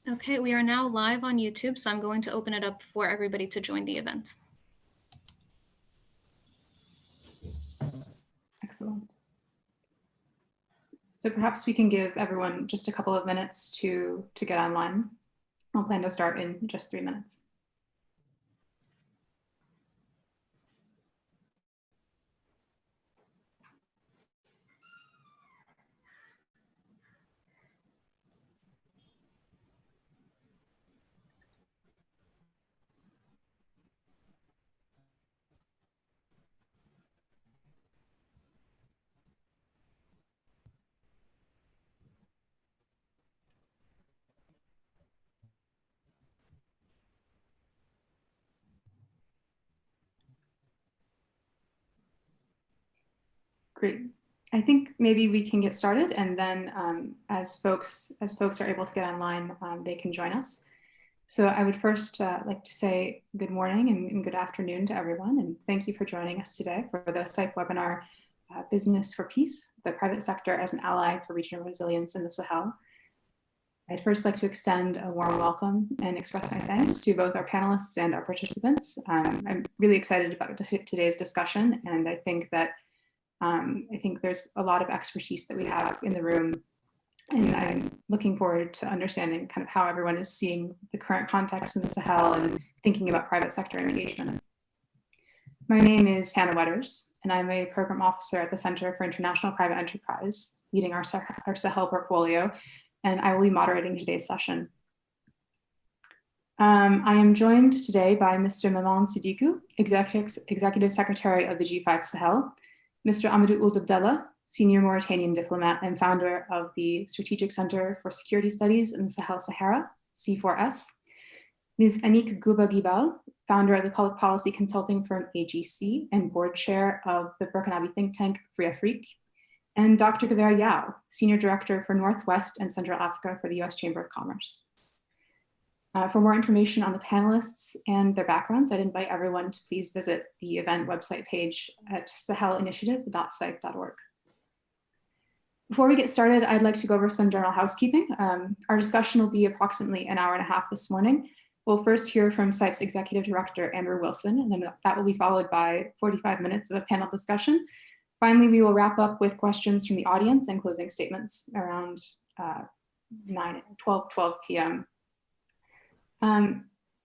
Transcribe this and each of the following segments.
Okay, we are now live on YouTube, so I'm going to open it up for everybody to join the event. Excellent. So perhaps we can give everyone just a couple of minutes to get online. I'll plan to start in just 3 minutes. Great. I think maybe we can get started, and then as folks are able to get online, they can join us. So I would first like to say good morning and good afternoon to everyone, and thank you for joining us today for the SIPE webinar, Business for Peace, the Private Sector as an Ally for Regional Resilience in the Sahel. I'd first like to extend a warm welcome and express my thanks to both our panelists and our participants. I'm really excited about today's discussion, and I think that there's a lot of expertise that we have in the room, and I'm looking forward to understanding kind of how everyone is seeing the current context in the Sahel and thinking about private sector engagement. My name is Hannah Wetters, and I'm a program officer at the Center for International Private Enterprise, leading our Sahel portfolio, and I will be moderating today's session. I am joined today by Mr. Maman Siddiqui, Executive Secretary of the G5 Sahel, Mr. Amadou Ould Abdallah, Senior Mauritanian diplomat and founder of the Strategic Center for Security Studies in the Sahel-Sahara, C4S, Ms. Annick Gouba-Guibal, founder of the public policy consulting firm AGC and board chair of the Burkinabe think tank Free Afrique, and Dr. Gever Yao, Senior Director for Northwest and Central Africa for the US Chamber of Commerce. For more information on the panelists and their backgrounds, I'd invite everyone to please visit the event website page at sahelinitiative.sipe.org. Before we get started, I'd like to go over some general housekeeping. Our discussion will be approximately an hour and a half this morning. We'll first hear from SIPE's Executive Director, Andrew Wilson, and then that will be followed by 45 minutes of a panel discussion. Finally, we will wrap up with questions from the audience and closing statements around 12 p.m.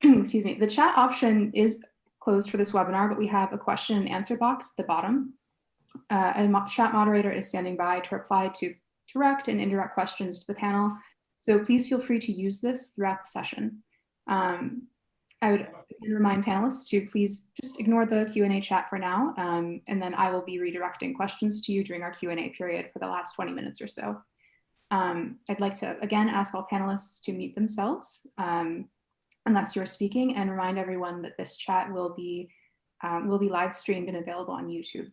Excuse me, the chat option is closed for this webinar, but we have a question and answer box at the bottom. A chat moderator is standing by to reply to direct and indirect questions to the panel. So please feel free to use this throughout the session. I would remind panelists to please just ignore the Q&A chat for now, and then I will be redirecting questions to you during our Q&A period for the last 20 minutes or so. I'd like to, again, ask all panelists to mute themselves unless you're speaking, and remind everyone that this chat will be live streamed and available on YouTube.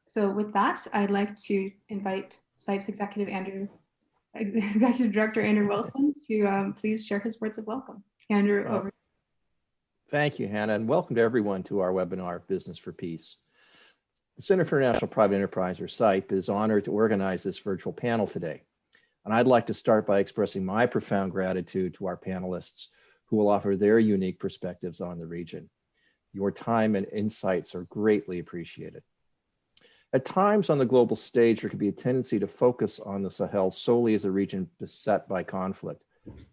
So with that, I'd like to invite SIPE's Executive Director Andrew Wilson to please share his words of welcome. Andrew, over. Thank you, Hannah, and welcome to everyone to our webinar, Business for Peace. The Center for International Private Enterprise, or SIPE, is honored to organize this virtual panel today. And I'd like to start by expressing my profound gratitude to our panelists who will offer their unique perspectives on the region. Your time and insights are greatly appreciated. At times on the global stage, there can be a tendency to focus on the Sahel solely as a region beset by conflict.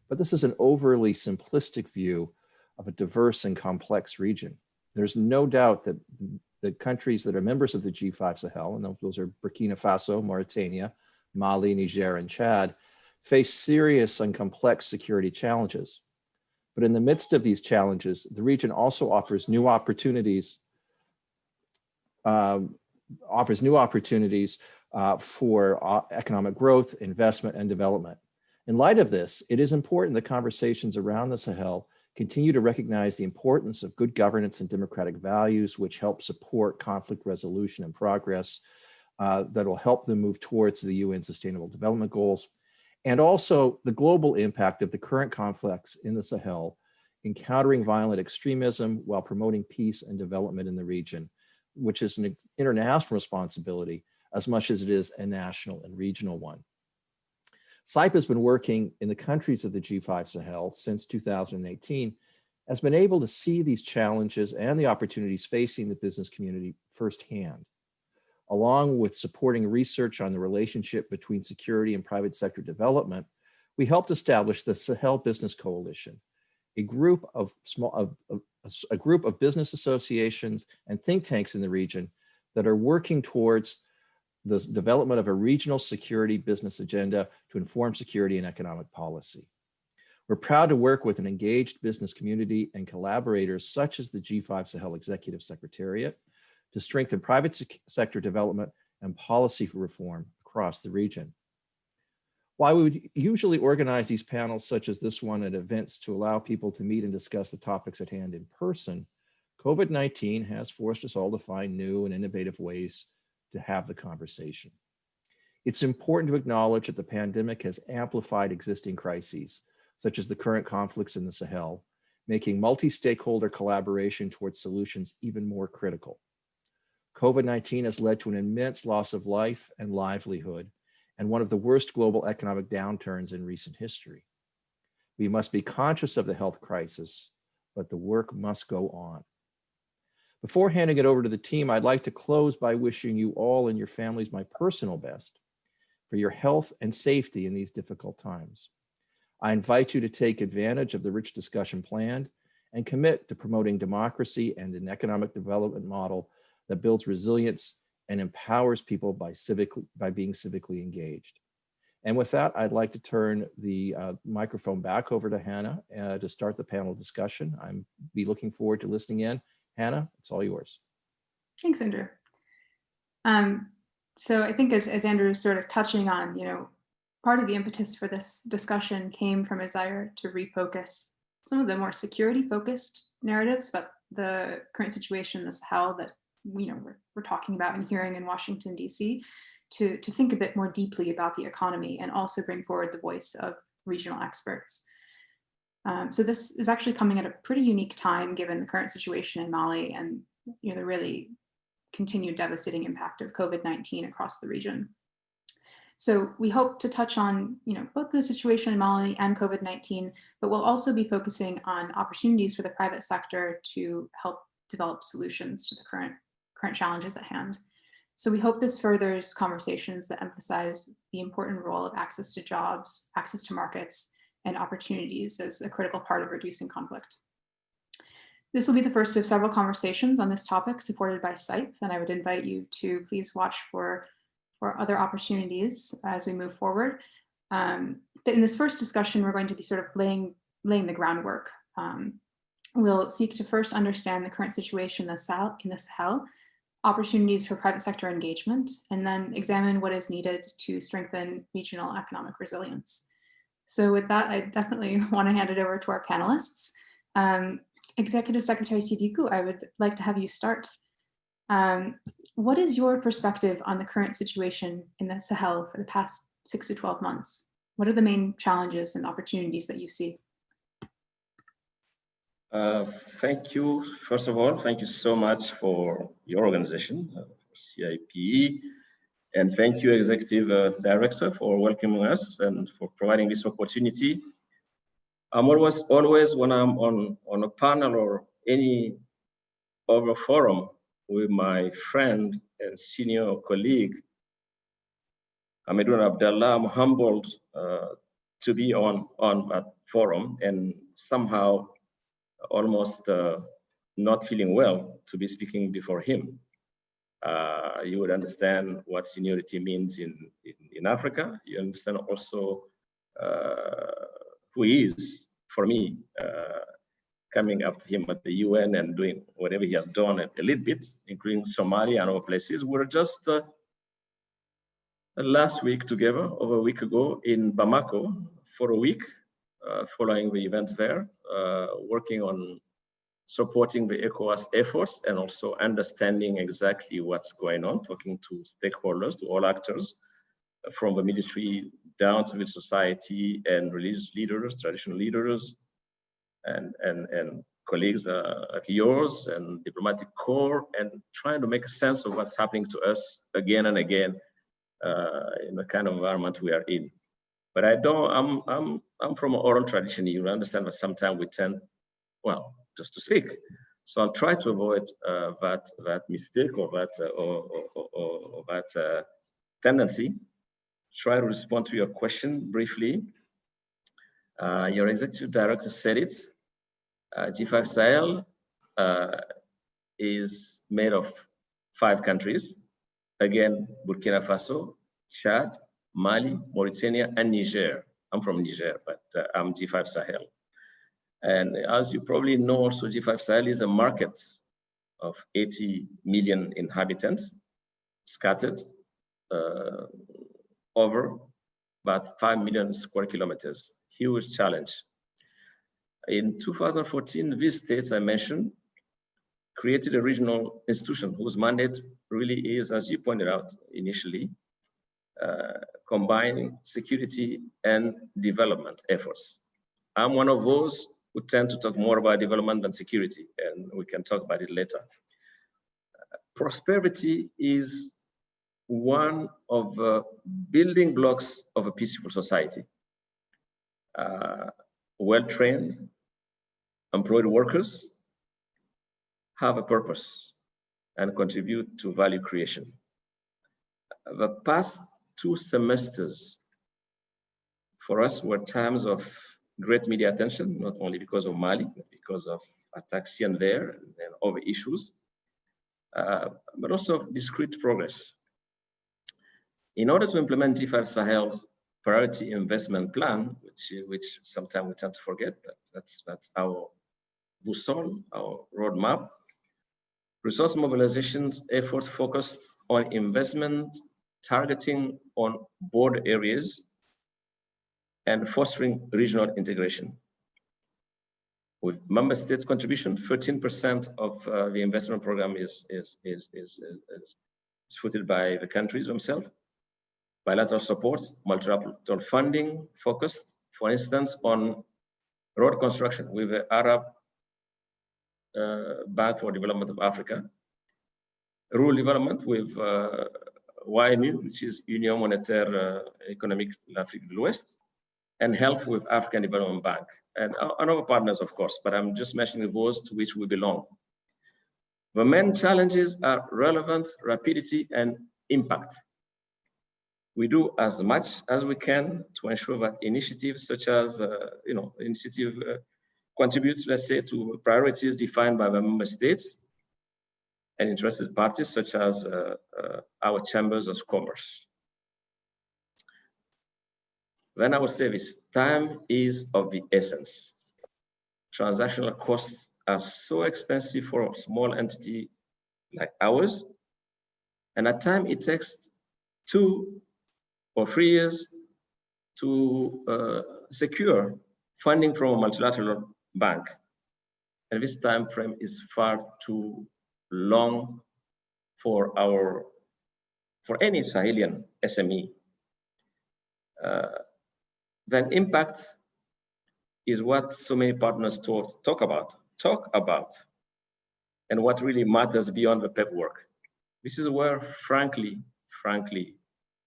But this is an overly simplistic view of a diverse and complex region. There's no doubt that the countries that are members of the G5 Sahel, and those are Burkina Faso, Mauritania, Mali, Niger, and Chad, face serious and complex security challenges. But in the midst of these challenges, the region also offers new opportunities for economic growth, investment, and development. In light of this, it is important that conversations around the Sahel continue to recognize the importance of good governance and democratic values, which help support conflict resolution and progress that will help them move towards the UN Sustainable Development Goals, and also the global impact of the current conflicts in the Sahel in countering violent extremism while promoting peace and development in the region, which is an international responsibility as much as it is a national and regional one. SIPE has been working in the countries of the G5 Sahel since 2018, has been able to see these challenges and the opportunities facing the business community firsthand. Along with supporting research on the relationship between security and private sector development, we helped establish the Sahel Business Coalition, a group of business associations and think tanks in the region that are working towards the development of a regional security business agenda to inform security and economic policy. We're proud to work with an engaged business community and collaborators such as the G5 Sahel Executive Secretariat to strengthen private sector development and policy reform across the region. While we would usually organize these panels such as this one at events to allow people to meet and discuss the topics at hand in person, COVID-19 has forced us all to find new and innovative ways to have the conversation. It's important to acknowledge that the pandemic has amplified existing crises, such as the current conflicts in the Sahel, making multi-stakeholder collaboration towards solutions even more critical. COVID-19 has led to an immense loss of life and livelihood, and one of the worst global economic downturns in recent history. We must be conscious of the health crisis, but the work must go on. Before handing it over to the team, I'd like to close by wishing you all and your families my personal best for your health and safety in these difficult times. I invite you to take advantage of the rich discussion planned and commit to promoting democracy and an economic development model that builds resilience and empowers people by being civically engaged. And with that, I'd like to turn the microphone back over to Hannah to start the panel discussion. I'm looking forward to listening in. Hannah, it's all yours. Thanks, Andrew. So I think as Andrew is sort of touching on, part of the impetus for this discussion came from a desire to refocus some of the more security-focused narratives about the current situation in the Sahel that we're talking about and hearing in Washington, D.C., to think a bit more deeply about the economy and also bring forward the voice of regional experts. So this is actually coming at a pretty unique time given the current situation in Mali and the really continued devastating impact of COVID-19 across the region. So we hope to touch on both the situation in Mali and COVID-19, but we'll also be focusing on opportunities for the private sector to help develop solutions to the current challenges at hand. So we hope this furthers conversations that emphasize the important role of access to jobs, access to markets, and opportunities as a critical part of reducing conflict. This will be the first of several conversations on this topic supported by SIPE, and I would invite you to please watch for other opportunities as we move forward. But in this first discussion, we're going to be sort of laying the groundwork. We'll seek to first understand the current situation in the Sahel, opportunities for private sector engagement, and then examine what is needed to strengthen regional economic resilience. So with that, I definitely want to hand it over to our panelists. Executive Secretary Siddiqui, I would like to have you start. What is your perspective on the current situation in the Sahel for the past 6 to 12 months? What are the main challenges and opportunities that you see? Thank you. First of all, thank you so much for your organization, CIPE, and thank you, Executive Director, for welcoming us and for providing this opportunity. I'm always when I'm on a panel or any other forum with my friend and senior colleague, Hamidun Abdallah, I'm humbled to be on that forum and somehow almost not feeling well to be speaking before him. You would understand what seniority means in Africa. You understand also who he is for me, coming after him at the UN and doing whatever he has done a little bit, including Somalia and other places. We were just last week together, over a week ago, in Bamako for a week, following the events there, working on supporting the ECOWAS efforts and also understanding exactly what's going on, talking to stakeholders, to all actors, from the military down civil society and religious leaders, traditional leaders, and colleagues like yours and diplomatic corps, and trying to make a sense of what's happening to us again and again in the kind of environment we are in. But I don't, I'm from an oral tradition. You understand that sometimes we tend, well, just to speak. So I'll try to avoid that mistake or that tendency. Try to respond to your question briefly. Your executive director said it. G5 Sahel is made of 5 countries. Again, Burkina Faso, Chad, Mali, Mauritania, and Niger. I'm from Niger, but I'm G5 Sahel. And as you probably know, also G5 Sahel is a market of 80 million inhabitants, scattered over about 5 million square kilometers. Huge challenge. In 2014, these states I mentioned created a regional institution whose mandate really is, as you pointed out initially, combining security and development efforts. I'm one of those who tend to talk more about development than security, and we can talk about it later. Prosperity is one of the building blocks of a peaceful society. Well-trained, employed workers have a purpose and contribute to value creation. The past 2 semesters for us were times of great media attention, not only because of Mali, but because of attacks here and there and other issues, but also discrete progress. In order to implement G5 Sahel's priority investment plan, which sometimes we tend to forget, but that's our boussole, our roadmap, resource mobilization efforts focused on investment targeting on border areas and fostering regional integration. With member states' contribution, 13% of the investment program is footed by the countries themselves. Bilateral support, multilateral funding focused, for instance, on road construction with the Arab Bank for Development of Africa, rural development with YMU, which is Union Monétaire Économique de l'Afrique de l'Ouest, and health with African Development Bank, and other partners, of course, but I'm just mentioning those to which we belong. The main challenges are relevance, rapidity, and impact. We do as much as we can to ensure that initiatives such as, initiative contributes, let's say, to priorities defined by the member states and interested parties such as our chambers of commerce. Then I would say this, time is of the essence. Transactional costs are so expensive for a small entity like ours, and at times it takes 2 or 3 years to secure funding from a multilateral bank. And this time frame is far too long for any Sahelian SME. Then impact is what so many partners talk about, and what really matters beyond the paperwork. This is where, frankly,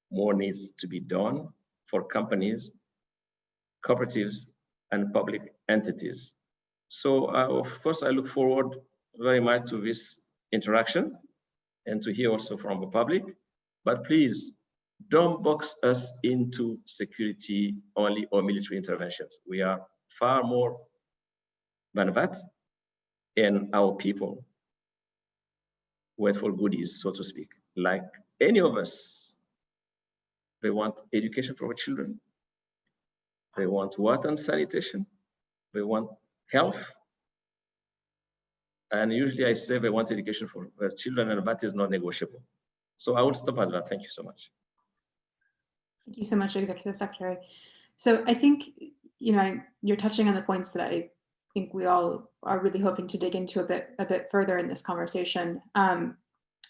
more needs to be done for companies, cooperatives, and public entities. So, of course, I look forward very much to this interaction and to hear also from the public, but please don't box us into security only or military interventions. We are far more than that, and our people wait for goodies, so to speak. Like any of us, they want education for our children. They want water and sanitation. They want health. And usually I say they want education for their children, and that is not negotiable. So I will stop at that. Thank you so much. Thank you so much, Executive Secretary. So I think, you're touching on the points that I think we all are really hoping to dig into a bit further in this conversation.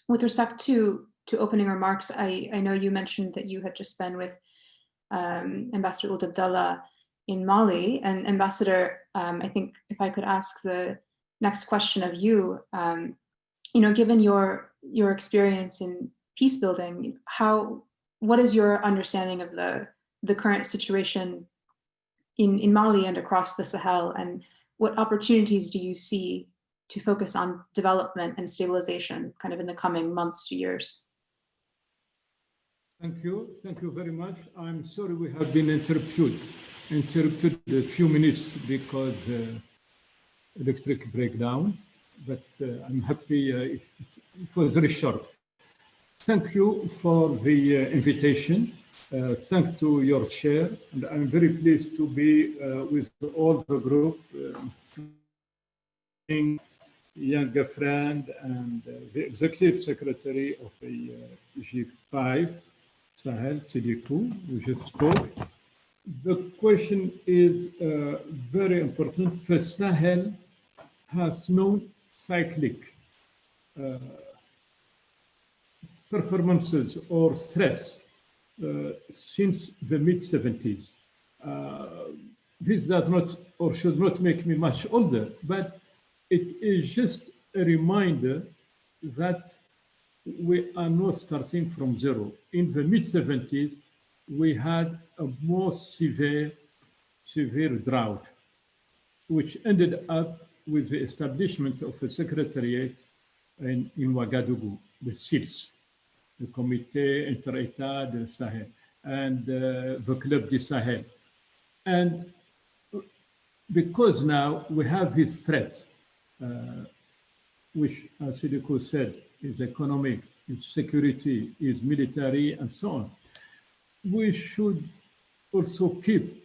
With respect to opening remarks, I know you mentioned that you had just been with Ambassador Ould Abdallah in Mali, and Ambassador, I think if I could ask the next question of you, given your experience in peace building, what is your understanding of the the current situation in Mali and across the Sahel, and what opportunities do you see to focus on development and stabilization kind of in the coming months to years? Thank you very much. I'm sorry we have been interrupted a few minutes because electric breakdown, but I'm happy it was very short. Thank you for the invitation. Thanks to your chair, and I'm very pleased to be with all the group, younger friend and the executive secretary of the G5 Sahel, CDQ, we just spoke. The question is very important. The Sahel has no cyclic performances or threats since the mid-70s. This does not or should not make me much older, but it is just a reminder that we are not starting from zero. In the mid-70s, we had a more severe drought, which ended up with the establishment of a secretariat in Ouagadougou, the CILS, the Comité Inter-État de Sahel, and the Club du Sahel. And because now we have this threat, which, as Sidiko said, is economic, is security, is military, and so on, we should also keep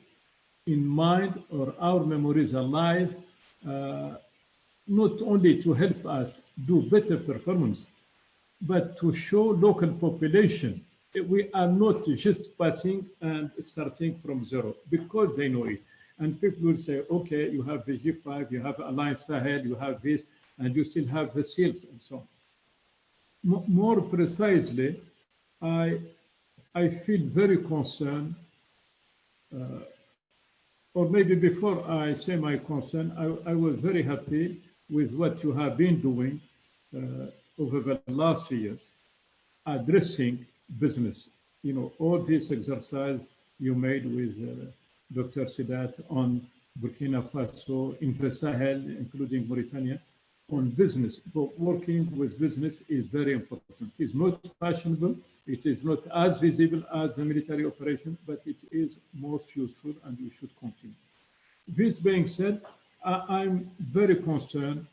in mind, or our memories alive, not only to help us do better performance, but to show local population we are not just passing and starting from zero, because they know it. And people will say, okay, you have the G5, you have Alliance Sahel, you have this, and you still have the SEALs and so on. More precisely, I feel very concerned, or maybe before I say my concern, I was very happy with what you have been doing over the last years, addressing business. You know, all this exercise you made with Dr. Sidat on Burkina Faso, in the Sahel, including Mauritania, on business. So working with business is very important. It's not fashionable. It is not as visible as the military operation, but it is most useful, and we should continue. This being said, I'm very concerned,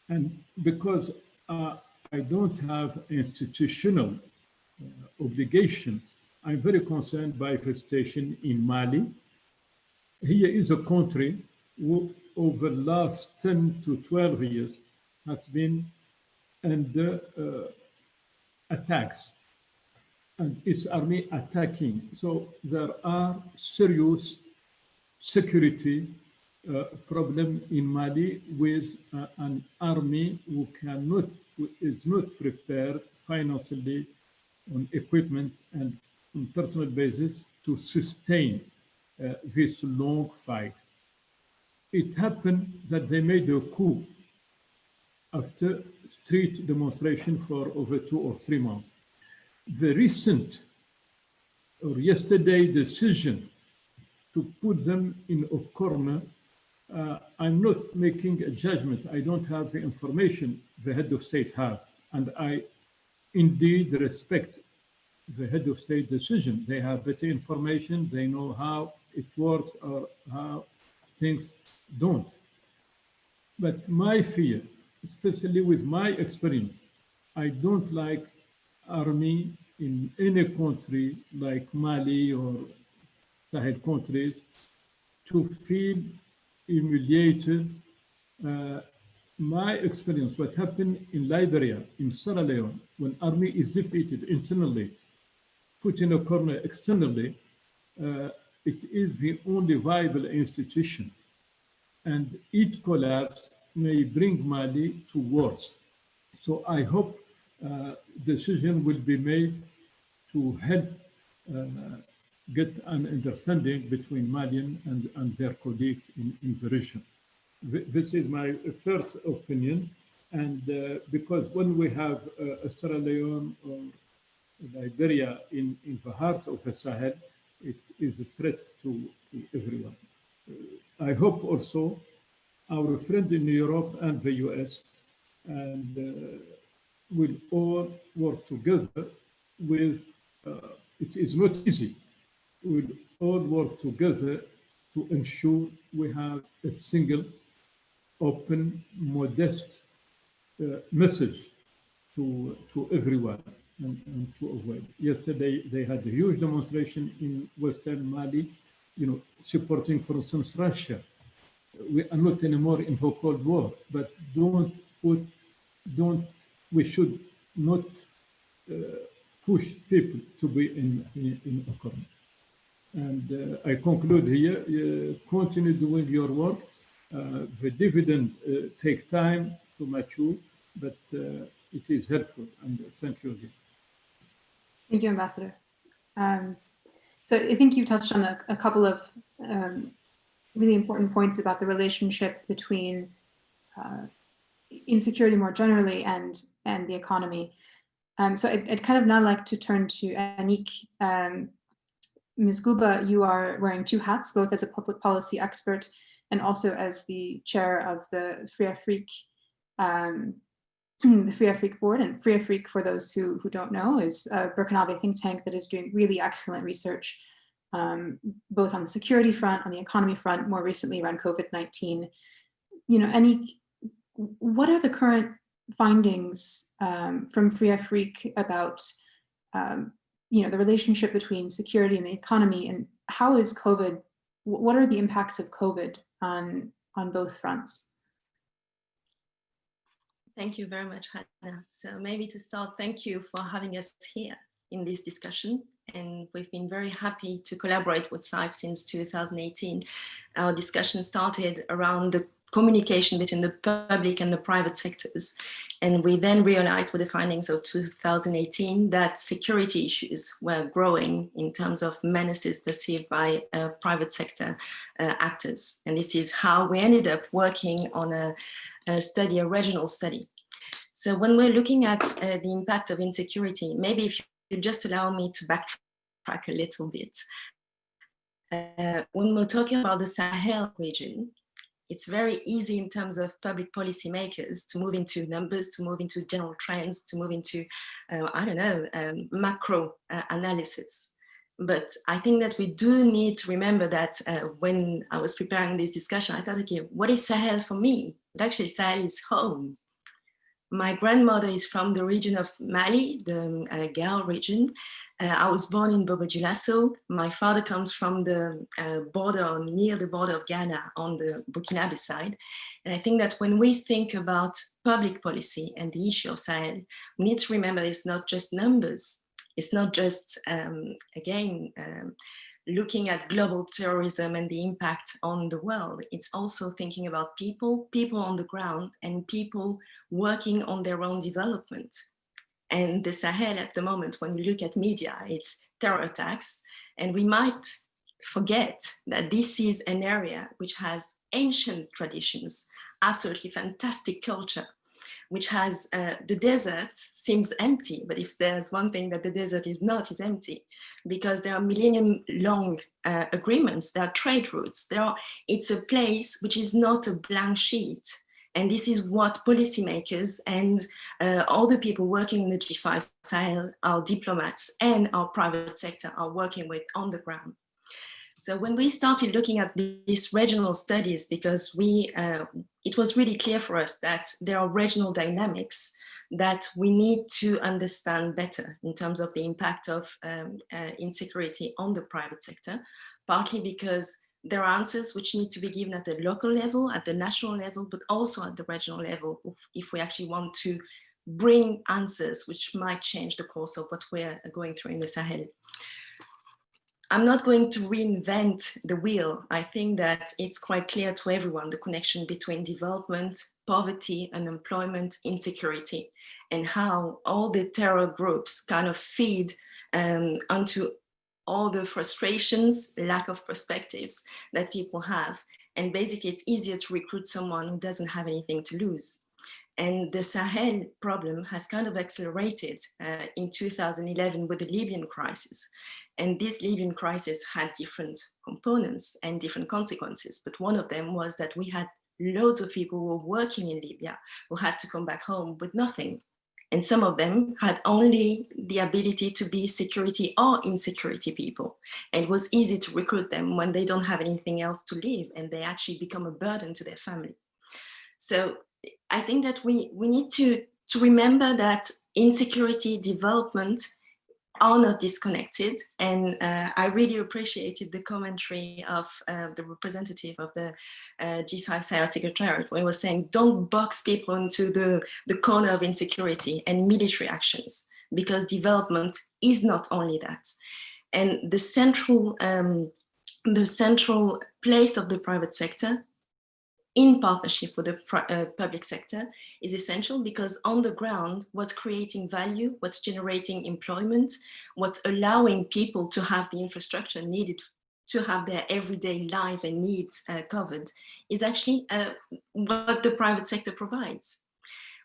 and because I don't have institutional obligations, I'm very concerned by the situation in Mali. Here is a country who, over the last 10 to 12 years, has been under attacks, and its army attacking. So there are serious security problem in Mali with an army who is not prepared financially, on equipment and on personal basis to sustain this long fight. It happened that they made a coup after street demonstration for over 2 or 3 months. The recent or yesterday decision to put them in a corner, I'm not making a judgment. I don't have the information the head of state have, and I indeed respect the head of state decision. They have better information. They know how it works or how things don't. But my fear, especially with my experience, I don't like army in any country like Mali or Sahel countries to feel humiliated. My experience, what happened in Liberia, in Sierra Leone, when army is defeated internally, put in a corner externally, it is the only viable institution. And each collapse may bring Mali to worse. So I hope decision will be made to help get an understanding between Malian and their colleagues in the region. This is my first opinion. And because when we have Sierra Leone or Liberia in the heart of the Sahel, it is a threat to everyone. I hope also our friend in Europe and the US and will all work together with, it is not easy, we'll all work together to ensure we have a single, open, modest message to everyone and to avoid. Yesterday, they had a huge demonstration in Western Mali, supporting, for instance, Russia. We are not anymore in the Cold War, but we should not push people to be in a corner. And I conclude here, continue doing your work. The dividend takes time to mature, but it is helpful, and thank you again. Thank you, Ambassador. So I think you touched on a couple of really important points about the relationship between insecurity more generally and the economy. So I'd kind of now like to turn to Anik. Ms. Guba, you are wearing two hats, both as a public policy expert and also as the chair of the Free Afrique, the Free Afrique board. And Free Afrique, for those who don't know, is a Burkinabe think tank that is doing really excellent research, both on the security front, on the economy front, more recently around COVID-19. Anik, what are the current findings from Free Afrique about the relationship between security and the economy, and how is COVID, what are the impacts of COVID on both fronts? Thank you very much, Hannah. So maybe to start, thank you for having us here in this discussion. And we've been very happy to collaborate with SAIP since 2018. Our discussion started around the communication between the public and the private sectors. And we then realized with the findings of 2018 that security issues were growing in terms of menaces perceived by private sector actors. And this is how we ended up working on a study, a regional study. So when we're looking at the impact of insecurity, maybe if you just allow me to backtrack a little bit. When we're talking about the Sahel region, it's very easy in terms of public policy makers to move into numbers, to move into general trends, to move into, macro analysis. But I think that we do need to remember that when I was preparing this discussion, I thought, okay, what is Sahel for me? But actually Sahel is home. My grandmother is from the region of Mali, the Gao region. I was born in Bobo-Dioulasso. My father comes from the border, or near the border of Ghana on the Burkina side. And I think that when we think about public policy and the issue of Sahel, we need to remember it's not just numbers. It's not just, looking at global terrorism and the impact on the world. It's also thinking about people on the ground, and people working on their own development. And the Sahel at the moment, when we look at media, it's terror attacks. And we might forget that this is an area which has ancient traditions, absolutely fantastic culture, which has the desert seems empty, but if there's one thing that the desert is not, is empty, because there are millennium-long agreements, there are trade routes, it's a place which is not a blank sheet. And this is what policymakers and all the people working in the G5 Sahel, our diplomats and our private sector are working with on the ground. So when we started looking at these regional studies, because it was really clear for us that there are regional dynamics that we need to understand better in terms of the impact of insecurity on the private sector, partly because there are answers which need to be given at the local level, at the national level, but also at the regional level, if we actually want to bring answers which might change the course of what we're going through in the Sahel. I'm not going to reinvent the wheel. I think that it's quite clear to everyone, the connection between development, poverty, unemployment, insecurity, and how all the terror groups kind of feed onto all the frustrations, lack of perspectives that people have. And basically it's easier to recruit someone who doesn't have anything to lose. And the Sahel problem has kind of accelerated in 2011 with the Libyan crisis. And this Libyan crisis had different components and different consequences. But one of them was that we had loads of people who were working in Libya who had to come back home with nothing. And some of them had only the ability to be security or insecurity people. And it was easy to recruit them when they don't have anything else to live and they actually become a burden to their family. So I think that we need to remember that insecurity, development are not disconnected. And I really appreciated the commentary of the representative of the G5 Sahel Secretariat, when he was saying, don't box people into the corner of insecurity and military actions, because development is not only that. And the central place of the private sector in partnership with the public sector is essential, because on the ground, what's creating value, what's generating employment, what's allowing people to have the infrastructure needed to have their everyday life and needs covered is actually what the private sector provides.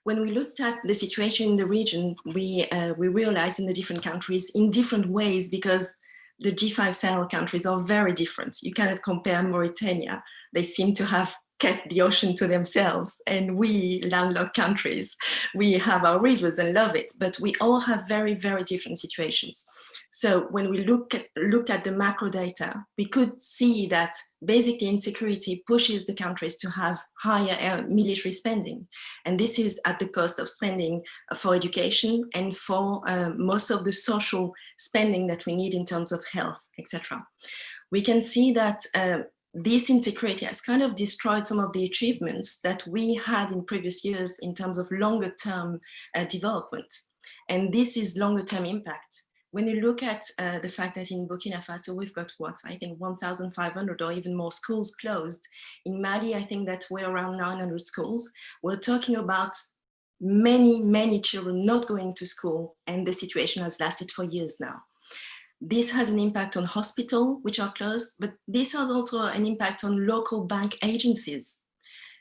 When we looked at the situation in the region, we realized in the different countries in different ways, because the G5 Sahel countries are very different. You cannot compare Mauritania. They seem to have kept the ocean to themselves, and we landlocked countries, we have our rivers and love it, but we all have very, very different situations. So when we looked at the macro data, we could see that basically insecurity pushes the countries to have higher military spending. And this is at the cost of spending for education and for most of the social spending that we need in terms of health, etc. We can see that this insecurity has kind of destroyed some of the achievements that we had in previous years in terms of longer term development. And this is longer term impact. When you look at the fact that in Burkina Faso, we've got what, I think 1,500 or even more schools closed. In Mali, I think that we're around 900 schools. We're talking about many, many children not going to school, and the situation has lasted for years now. This has an impact on hospitals, which are closed, but this has also an impact on local bank agencies.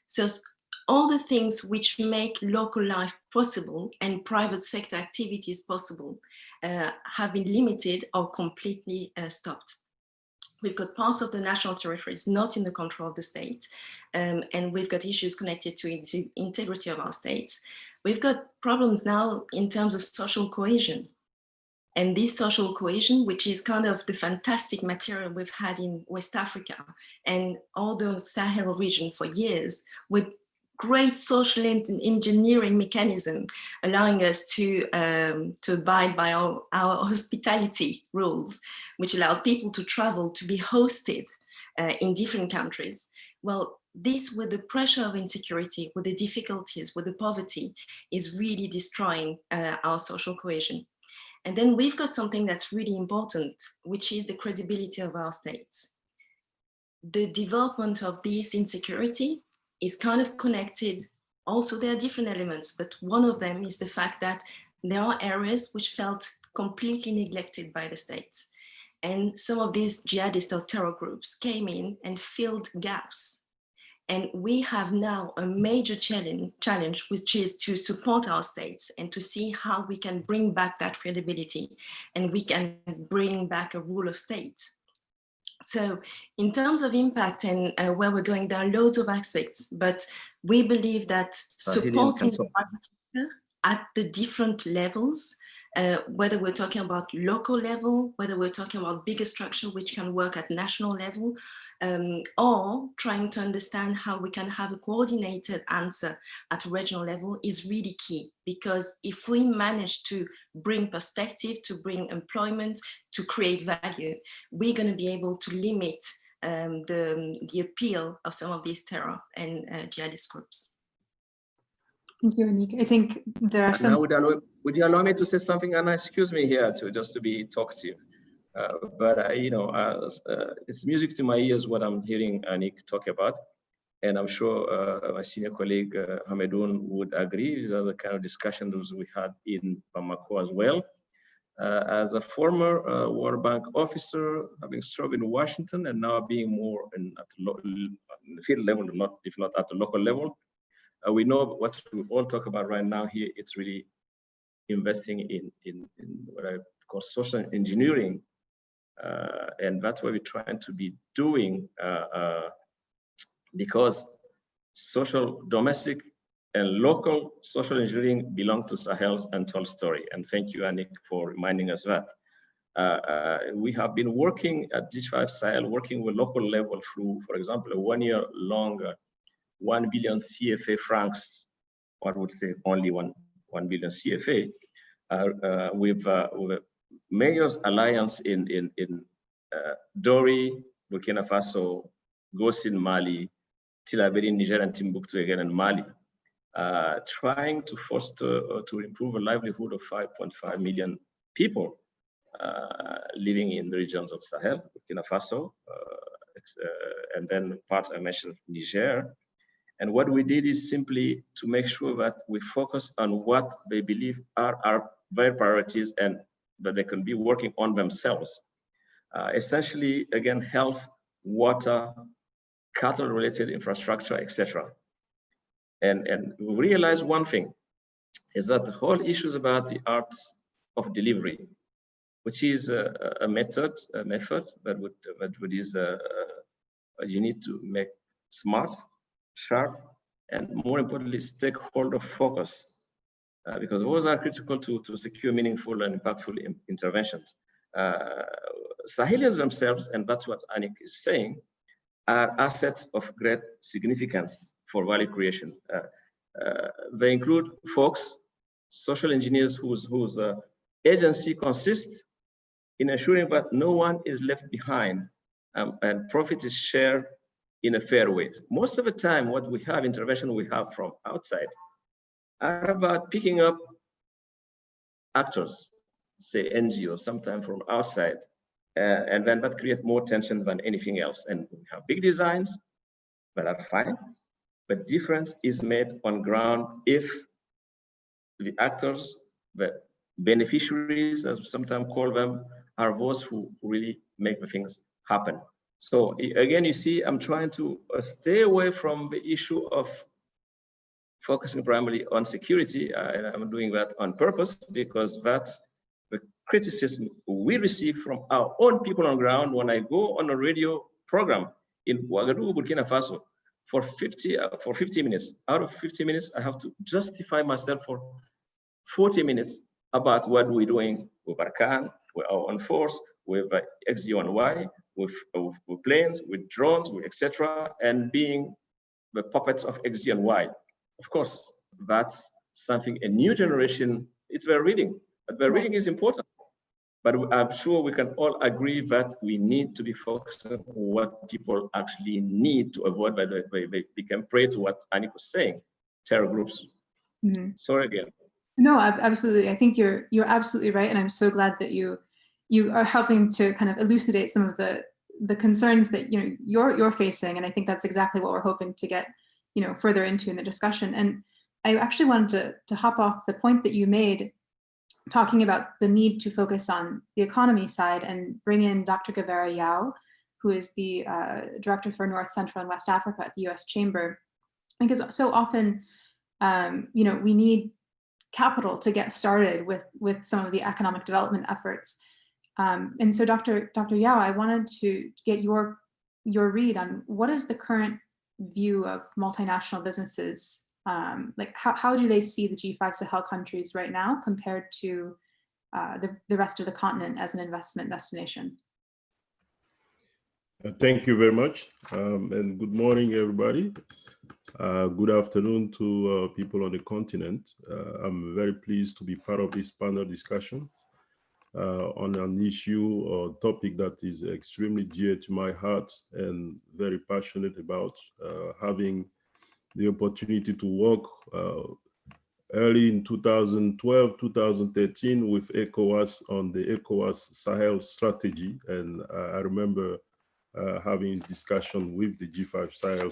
So all the things which make local life possible and private sector activities possible have been limited or completely stopped. We've got parts of the national territories not in the control of the state, and we've got issues connected to the integrity of our states. We've got problems now in terms of social cohesion. And this social cohesion, which is kind of the fantastic material we've had in West Africa and all the Sahel region for years, with great social engineering mechanism allowing us to abide by our hospitality rules, which allow people to travel, to be hosted in different countries. Well, this, with the pressure of insecurity, with the difficulties, with the poverty, is really destroying our social cohesion. And then we've got something that's really important, which is the credibility of our states. The development of this insecurity is kind of connected. Also, there are different elements, but one of them is the fact that there are areas which felt completely neglected by the states. And some of these jihadist or terror groups came in and filled gaps. And we have now a major challenge, which is to support our states and to see how we can bring back that credibility and we can bring back a rule of state. So in terms of impact and where we're going, there are loads of aspects, but we believe that supporting the private sector at the different levels, whether we're talking about local level, whether we're talking about bigger structure which can work at national level, or trying to understand how we can have a coordinated answer at regional level is really key. Because if we manage to bring perspective, to bring employment, to create value, we're going to be able to limit the appeal of some of these terror and jihadist groups. Thank you, Anik. I think there are some... Now, would you allow me to say something, Anna? Excuse me here, just to be talkative. It's music to my ears what I'm hearing Anik talk about. And I'm sure my senior colleague, Hamedoun, would agree. These are the kind of discussions we had in Bamako as well. As a former World Bank officer, having served in Washington and now being more at the field level, if not at the local level, we know what we all talk about right now here. It's really investing in what I call social engineering, and that's what we're trying to be doing, because domestic and local social engineering belong to Sahel's untold story. And thank you, Anik, for reminding us that. We have been working at G5 Sahel, working with local level through, for example, a 1 year long 1 billion CFA francs, I would say only 1 billion CFA, with a Mayors Alliance in Dori, Burkina Faso, Gosin, Mali, Tilaberi, Niger, and Timbuktu again in Mali, trying to foster to improve the livelihood of 5.5 million people living in the regions of Sahel, Burkina Faso, and then parts I mentioned, Niger. And what we did is simply to make sure that we focus on what they believe are our very priorities and that they can be working on themselves. Essentially, again, health, water, cattle-related infrastructure, etc. And we realized one thing, is that the whole issue is about the art of delivery, which is a method that is you need to make smart, sharp, and more importantly, stakeholder focus, because those are critical to secure meaningful and impactful interventions. Sahelians themselves, and that's what Anik is saying, are assets of great significance for value creation. They include folks, social engineers whose agency consists in ensuring that no one is left behind and profit is shared in a fair way. Most of the time, what we have, intervention we have from outside, are about picking up actors, say NGOs, sometimes from outside, and then that creates more tension than anything else. And we have big designs that are fine, but difference is made on ground if the actors, the beneficiaries, as we sometimes call them, are those who really make the things happen. So again, you see, I'm trying to stay away from the issue of focusing primarily on security, and I'm doing that on purpose because that's the criticism we receive from our own people on ground. When I go on a radio program in Ouagadougou, Burkina Faso, for 50 minutes, out of 50 minutes, I have to justify myself for 40 minutes about what we're doing with Barkhane, with our own force, with XG1Y, with planes, with drones, with etc., and being the puppets of XG&Y. Of course, that's something a new generation, it's their reading, but their reading is important. But I'm sure we can all agree that we need to be focused on what people actually need to avoid by the way they become prey to what Anik was saying, terror groups. Mm-hmm. Sorry again. No, absolutely. I think you're absolutely right, and I'm so glad that you are helping to kind of elucidate some of the concerns that you're facing, and I think that's exactly what we're hoping to get further into in the discussion. And I actually wanted to hop off the point that you made, talking about the need to focus on the economy side and bring in Dr. Gavera Yao, who is the director for North, Central, and West Africa at the U.S. Chamber, because so often, we need capital to get started with some of the economic development efforts. And so Dr. Yao, I wanted to get your read on what is the current view of multinational businesses, like how do they see the G5 Sahel countries right now compared to the rest of the continent as an investment destination? Thank you very much, and good morning, everybody. Good afternoon to people on the continent. I'm very pleased to be part of this panel discussion on an issue or topic that is extremely dear to my heart and very passionate about, having the opportunity to work early in 2012, 2013 with ECOWAS on the ECOWAS Sahel strategy. And I remember having a discussion with the G5 Sahel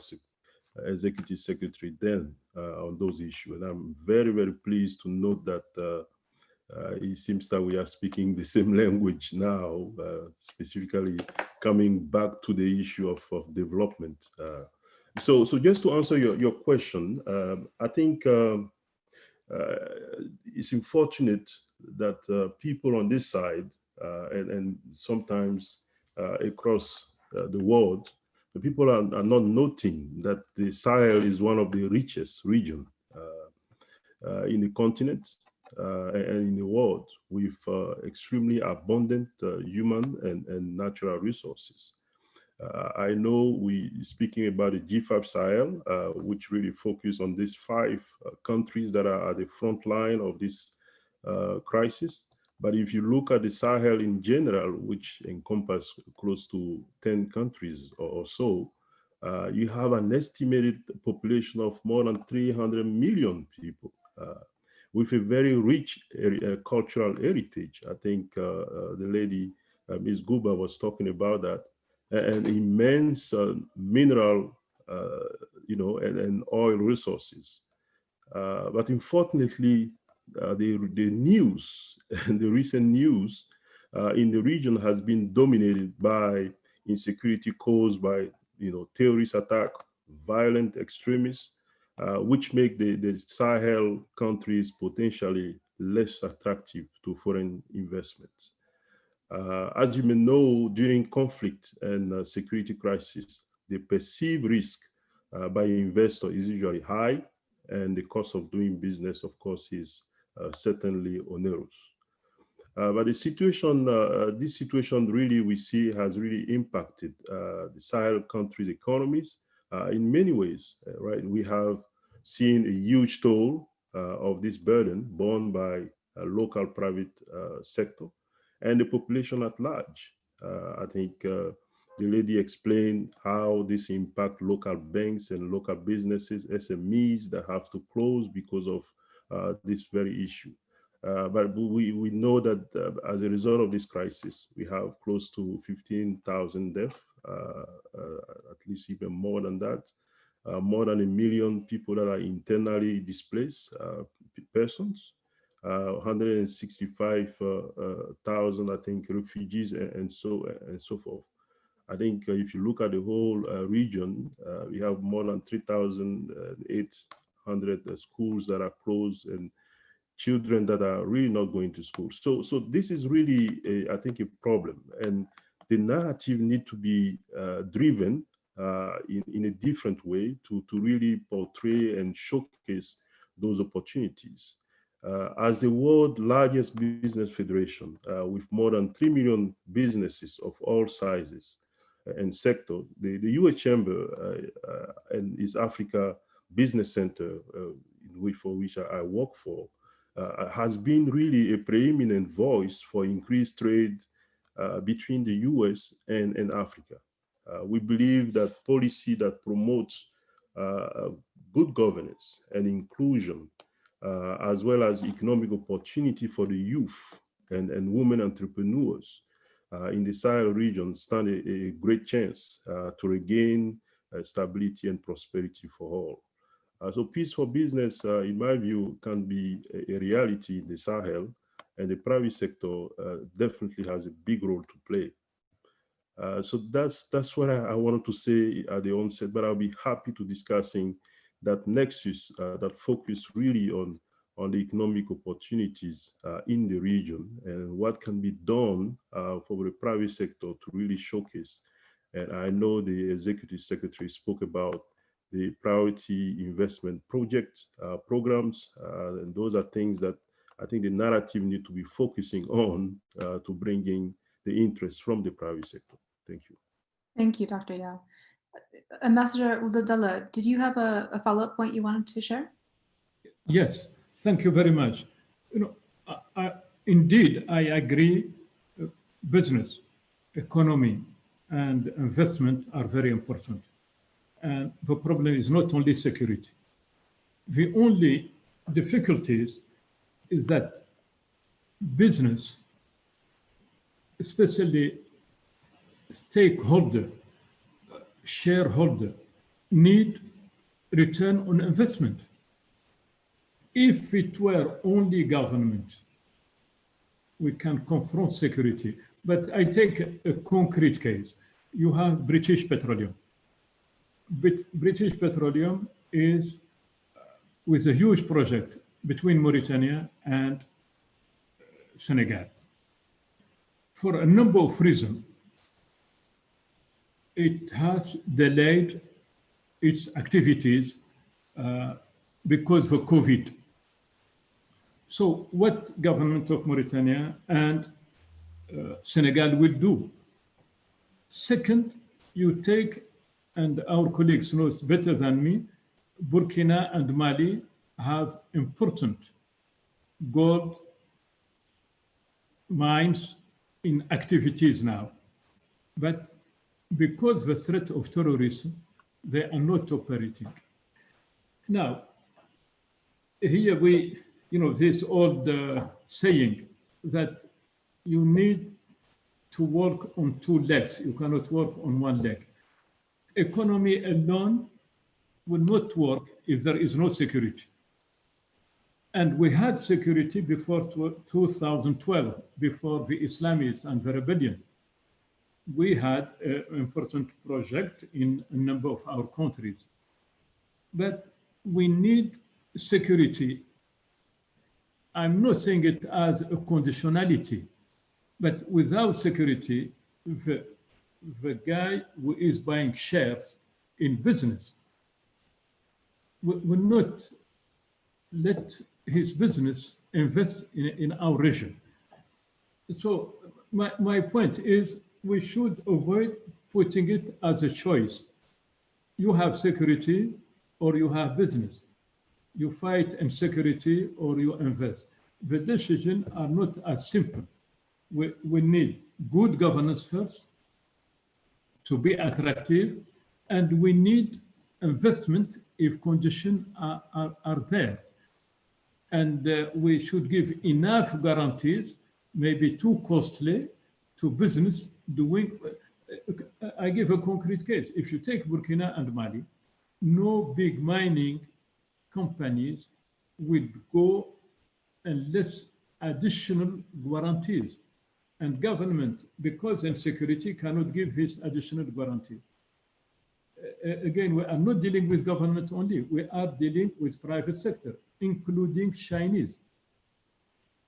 Executive Secretary then on those issues. And I'm very, very pleased to note that it seems that we are speaking the same language now, specifically coming back to the issue of development. So just to answer your question, I think it's unfortunate that people on this side and sometimes across the world, the people are not noting that the Sahel is one of the richest regions in the continent and in the world, with extremely abundant human and natural resources. I know we speaking about the G5 Sahel, which really focus on these 5 countries that are at the front line of this crisis. But if you look at the Sahel in general, which encompass close to 10 countries or so, you have an estimated population of more than 300 million people with a very rich cultural heritage. I think the lady, Ms. Guba, was talking about that. And immense mineral, and oil resources. But unfortunately, the news and the recent news in the region has been dominated by insecurity caused by, terrorist attack, violent extremists, which make the Sahel countries potentially less attractive to foreign investments. As you may know, during conflict and security crisis, the perceived risk by investors is usually high, and the cost of doing business, of course, is certainly onerous. But the situation, this situation really we see has really impacted the Sahel countries' economies in many ways, right? We have seen a huge toll of this burden borne by a local private sector and the population at large. I think the lady explained how this impacts local banks and local businesses, SMEs that have to close because of this very issue. But we know that as a result of this crisis, we have close to 15,000 deaths, at least even more than that. More than 1 million people that are internally displaced persons. 165,000, I think, refugees and so forth. I think if you look at the whole region, we have more than 3,800 schools that are closed and children that are really not going to school. So this is really, I think, a problem, and the narrative need to be driven in a different way to really portray and showcase those opportunities. As the world's largest business federation, with more than 3 million businesses of all sizes and sectors, the US Chamber and East Africa Business Center, for which I work for, has been really a preeminent voice for increased trade between the US and Africa. We believe that policy that promotes good governance and inclusion, as well as economic opportunity for the youth and women entrepreneurs in the Sahel region, stand a great chance to regain stability and prosperity for all. So peace for business, in my view, can be a reality in the Sahel, and the private sector definitely has a big role to play. So that's what I wanted to say at the onset, but I'll be happy to discussing that nexus that focus really on the economic opportunities in the region and what can be done for the private sector to really showcase. And I know the Executive Secretary spoke about the priority investment project programs, and those are things that I think the narrative need to be focusing on to bring in the interest from the private sector. Thank you. Thank you, Dr. Yao. Ambassador Ould Abdallah, did you have a follow-up point you wanted to share? Yes, thank you very much. Indeed, I agree. Business, economy, and investment are very important. And the problem is not only security. The only difficulties is that business, especially stakeholder, shareholder, need return on investment. If it were only government, we can confront security. But I take a concrete case. You have British Petroleum. British Petroleum is with a huge project between Mauritania and Senegal. For a number of reasons, it has delayed its activities because of COVID. So what government of Mauritania and Senegal will do? Second, you take, and our colleagues know it better than me, Burkina and Mali have important gold mines in activities now. But because the threat of terrorism, they are not operating. Now, here this old saying that you need to work on two legs. You cannot work on one leg. Economy alone will not work if there is no security. And we had security before 2012, before the Islamists and the rebellion. We had an important project in a number of our countries. But we need security. I'm not saying it as a conditionality, but without security, the guy who is buying shares in business will not let his business invest in our region. So my point is we should avoid putting it as a choice. You have security or you have business. You fight insecurity or you invest. The decisions are not as simple. We need good governance first to be attractive, and we need investment if conditions are there. And we should give enough guarantees, maybe too costly, to business doing. I give a concrete case. If you take Burkina and Mali, no big mining companies will go unless additional guarantees. And government, because insecurity, cannot give these additional guarantees. Again, we are not dealing with government only. We are dealing with private sector, including Chinese.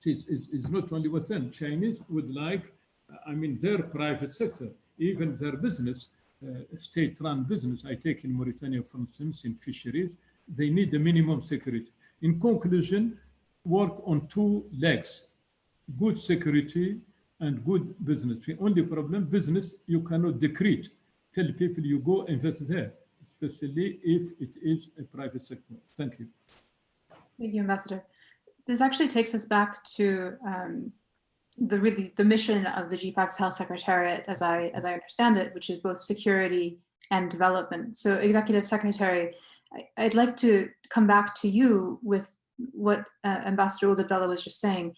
It's not only Western. Chinese would like, their private sector, even their business, state-run business, I take in Mauritania, for instance, in fisheries, they need the minimum security. In conclusion, work on two legs, good security and good business. The only problem, business, you cannot decrete. Tell people you go invest there, especially if it is a private sector. Thank you. Thank you, Ambassador. This actually takes us back to the mission of the G5 Sahel Secretariat, as I understand it, which is both security and development. So, Executive Secretary, I'd like to come back to you with what Ambassador Ould Abdallah was just saying.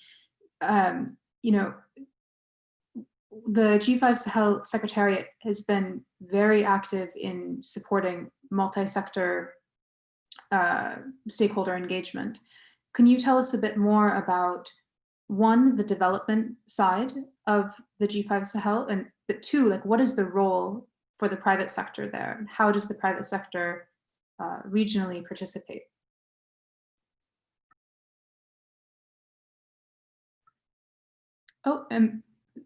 The G5 Sahel Secretariat has been very active in supporting multi-sector stakeholder engagement. Can you tell us a bit more about, one, the development side of the G5 Sahel, but two, what is the role for the private sector there? How does the private sector regionally participate? Oh,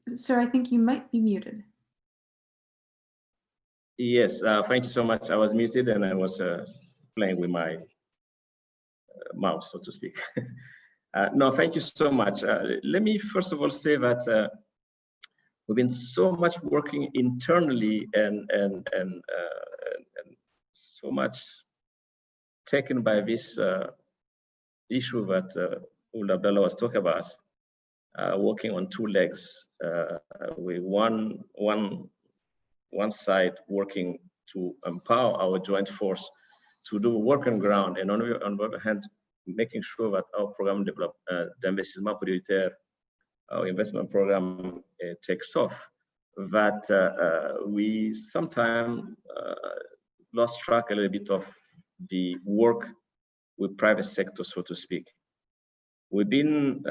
sir, I think you might be muted. Yes, thank you so much. I was muted and I was playing with my mouse, so to speak. No, thank you so much. Let me first of all say that we've been so much working internally and so much taken by this issue that Ould Abdallah was talking about, working on two legs, with one side working to empower our joint force to do work on ground, and on the other hand, making sure that our program d'investissement prioritaire, our investment program takes off. That we sometimes lost track a little bit of the work with private sector, so to speak. We've been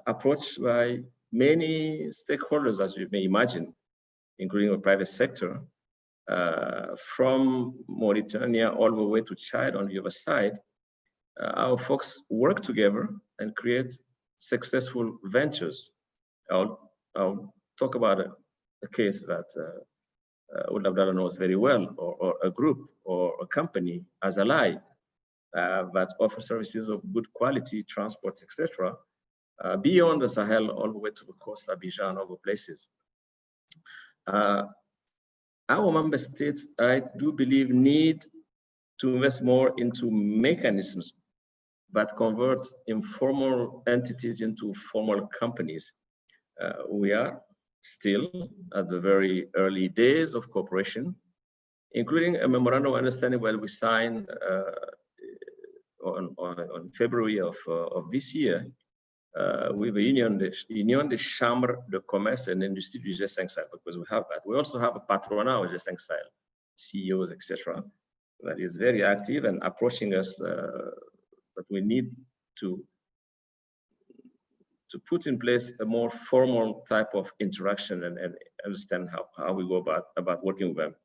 approached by many stakeholders, as you may imagine, including the private sector, from Mauritania all the way to Chad on the other side, our folks work together and create successful ventures. I'll talk about a case that Ould Abdallah knows very well, or a group or a company as ally that offers services of good quality, transport, etc., beyond the Sahel all the way to the coast, Abidjan, other places. Our member states, I do believe, need to invest more into mechanisms that convert informal entities into formal companies. We are still at the very early days of cooperation, including a memorandum of understanding that we signed on February of this year with the Union des Chambres de Commerce and Industrie du G5 Sahel, because we have that. We also have a patronat of G5 Sahel, CEOs, etc., that is very active and approaching us, but we need to put in place a more formal type of interaction and understand how we go about working with them.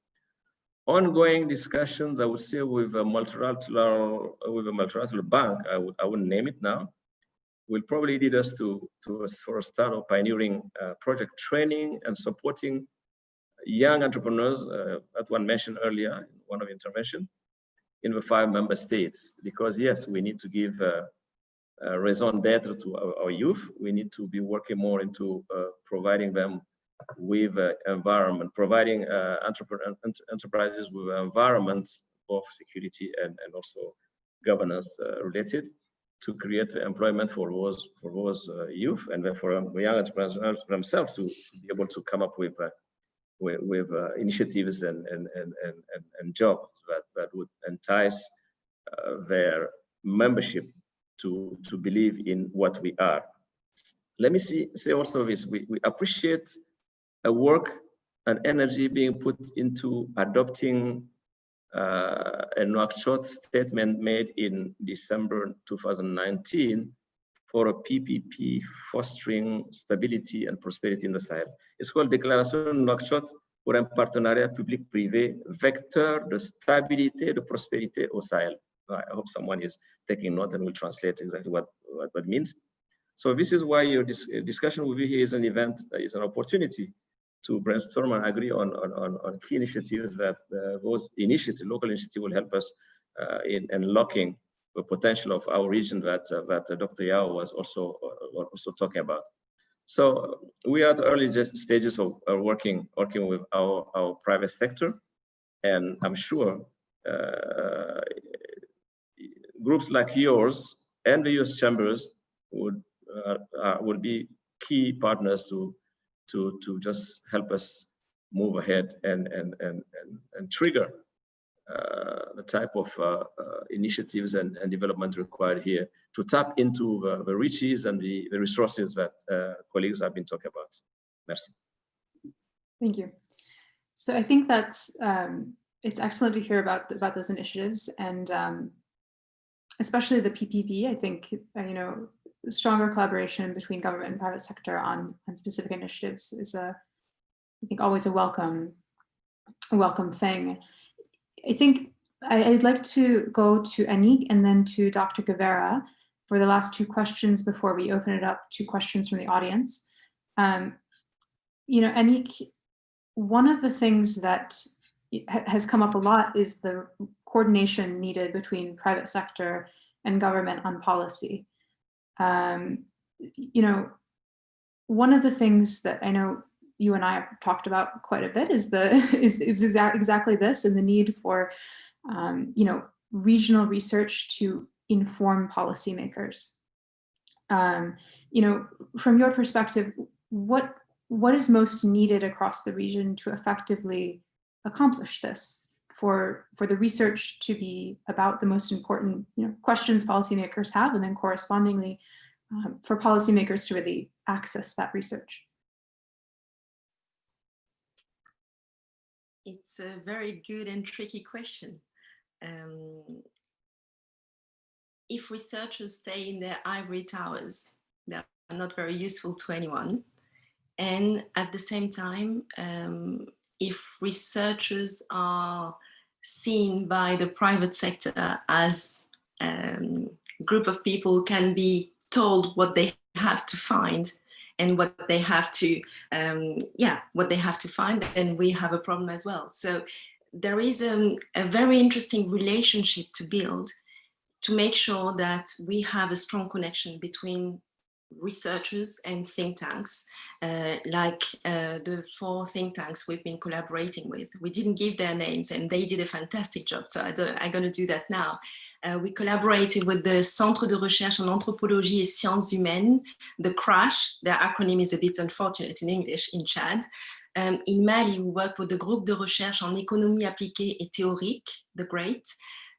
Ongoing discussions, I would say, with a multilateral bank, I wouldn't name it now, will probably lead us for a start of pioneering project training and supporting young entrepreneurs, that one mentioned earlier in one of the intervention, in the 5 member states. Because yes, we need to give raison d'etre to our youth. We need to be working more into providing them with environment, providing enterprises with environment, both security and also governance related, to create employment for those youth, and then for young entrepreneurs themselves to be able to come up with initiatives and jobs that would entice their membership to believe in what we are. Let me say also this: we appreciate a work and energy being put into adopting a Nouakchott statement made in December 2019 for a PPP fostering stability and prosperity in the Sahel. It's called Déclaration Nouakchott pour un partenariat public-privé vecteur de stabilité et de prospérité au Sahel. I hope someone is taking note and will translate exactly what it means. So this is why your discussion with you here is an event, is an opportunity to brainstorm and agree on key initiatives that those local initiatives will help us in unlocking the potential of our region that Dr. Yao was also talking about. So we are at the early stages of working with our private sector, and I'm sure groups like yours and the U.S. chambers would be key partners to just help us move ahead and trigger the type of initiatives and development required here to tap into the riches and the resources that colleagues have been talking about. Merci. Thank you. So I think that's it's excellent to hear about those initiatives, and especially the PPP. I think stronger collaboration between government and private sector on specific initiatives is I think always a welcome thing. I think I'd like to go to Anik and then to Dr. Guevara for the last 2 questions before we open it up to questions from the audience. Anik, one of the things that has come up a lot is the coordination needed between private sector and government on policy. One of the things that I know you and I have talked about quite a bit is exactly this, and the need for regional research to inform policymakers. From your perspective, what is most needed across the region to effectively accomplish this, for the research to be about the most important questions policymakers have, and then correspondingly for policymakers to really access that research? It's a very good and tricky question. If researchers stay in their ivory towers, they're not very useful to anyone. And at the same time, if researchers are seen by the private sector as a group of people who can be told what they have to find and what they have to, what they have to find, then we have a problem as well. So there is a very interesting relationship to build to make sure that we have a strong connection between researchers and think tanks, like the 4 think tanks we've been collaborating with. We didn't give their names and they did a fantastic job, so I'm going to do that now. We collaborated with the Centre de Recherche en Anthropologie et Sciences Humaines, the CRASH, their acronym is a bit unfortunate in English, in Chad. In Mali, we worked with the Groupe de Recherche en Économie Appliquée et Théorique, the GREAT.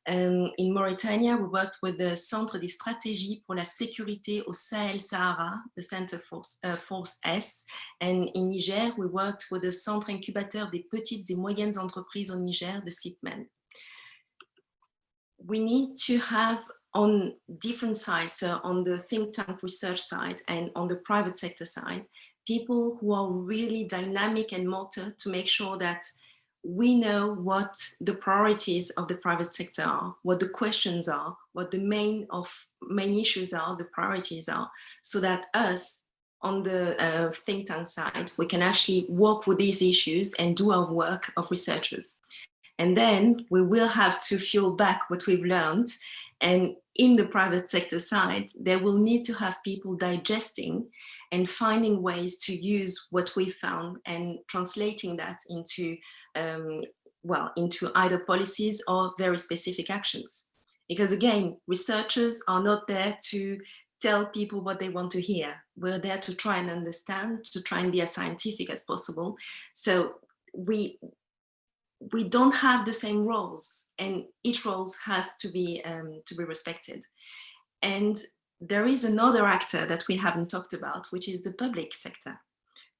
In Mauritania, we worked with the Centre des Stratégies pour la Sécurité au Sahel-Sahara, the Center Force S. And in Niger, we worked with the Centre Incubateur des Petites et Moyennes Entreprises au Niger, the CIPMEN. We need to have on different sides, so on the think tank research side and on the private sector side, people who are really dynamic and motor to make sure that we know what the priorities of the private sector are, what the questions are, what the main issues are, the priorities are, so that us on the think tank side, we can actually work with these issues and do our work of researchers. And then we will have to fuel back what we've learned. And in the private sector side, they will need to have people digesting and finding ways to use what we found and translating that into into either policies or very specific actions. Because again, researchers are not there to tell people what they want to hear. We're there to try and understand, to try and be as scientific as possible. So we don't have the same roles, and each role has to be respected. And there is another actor that we haven't talked about, which is the public sector.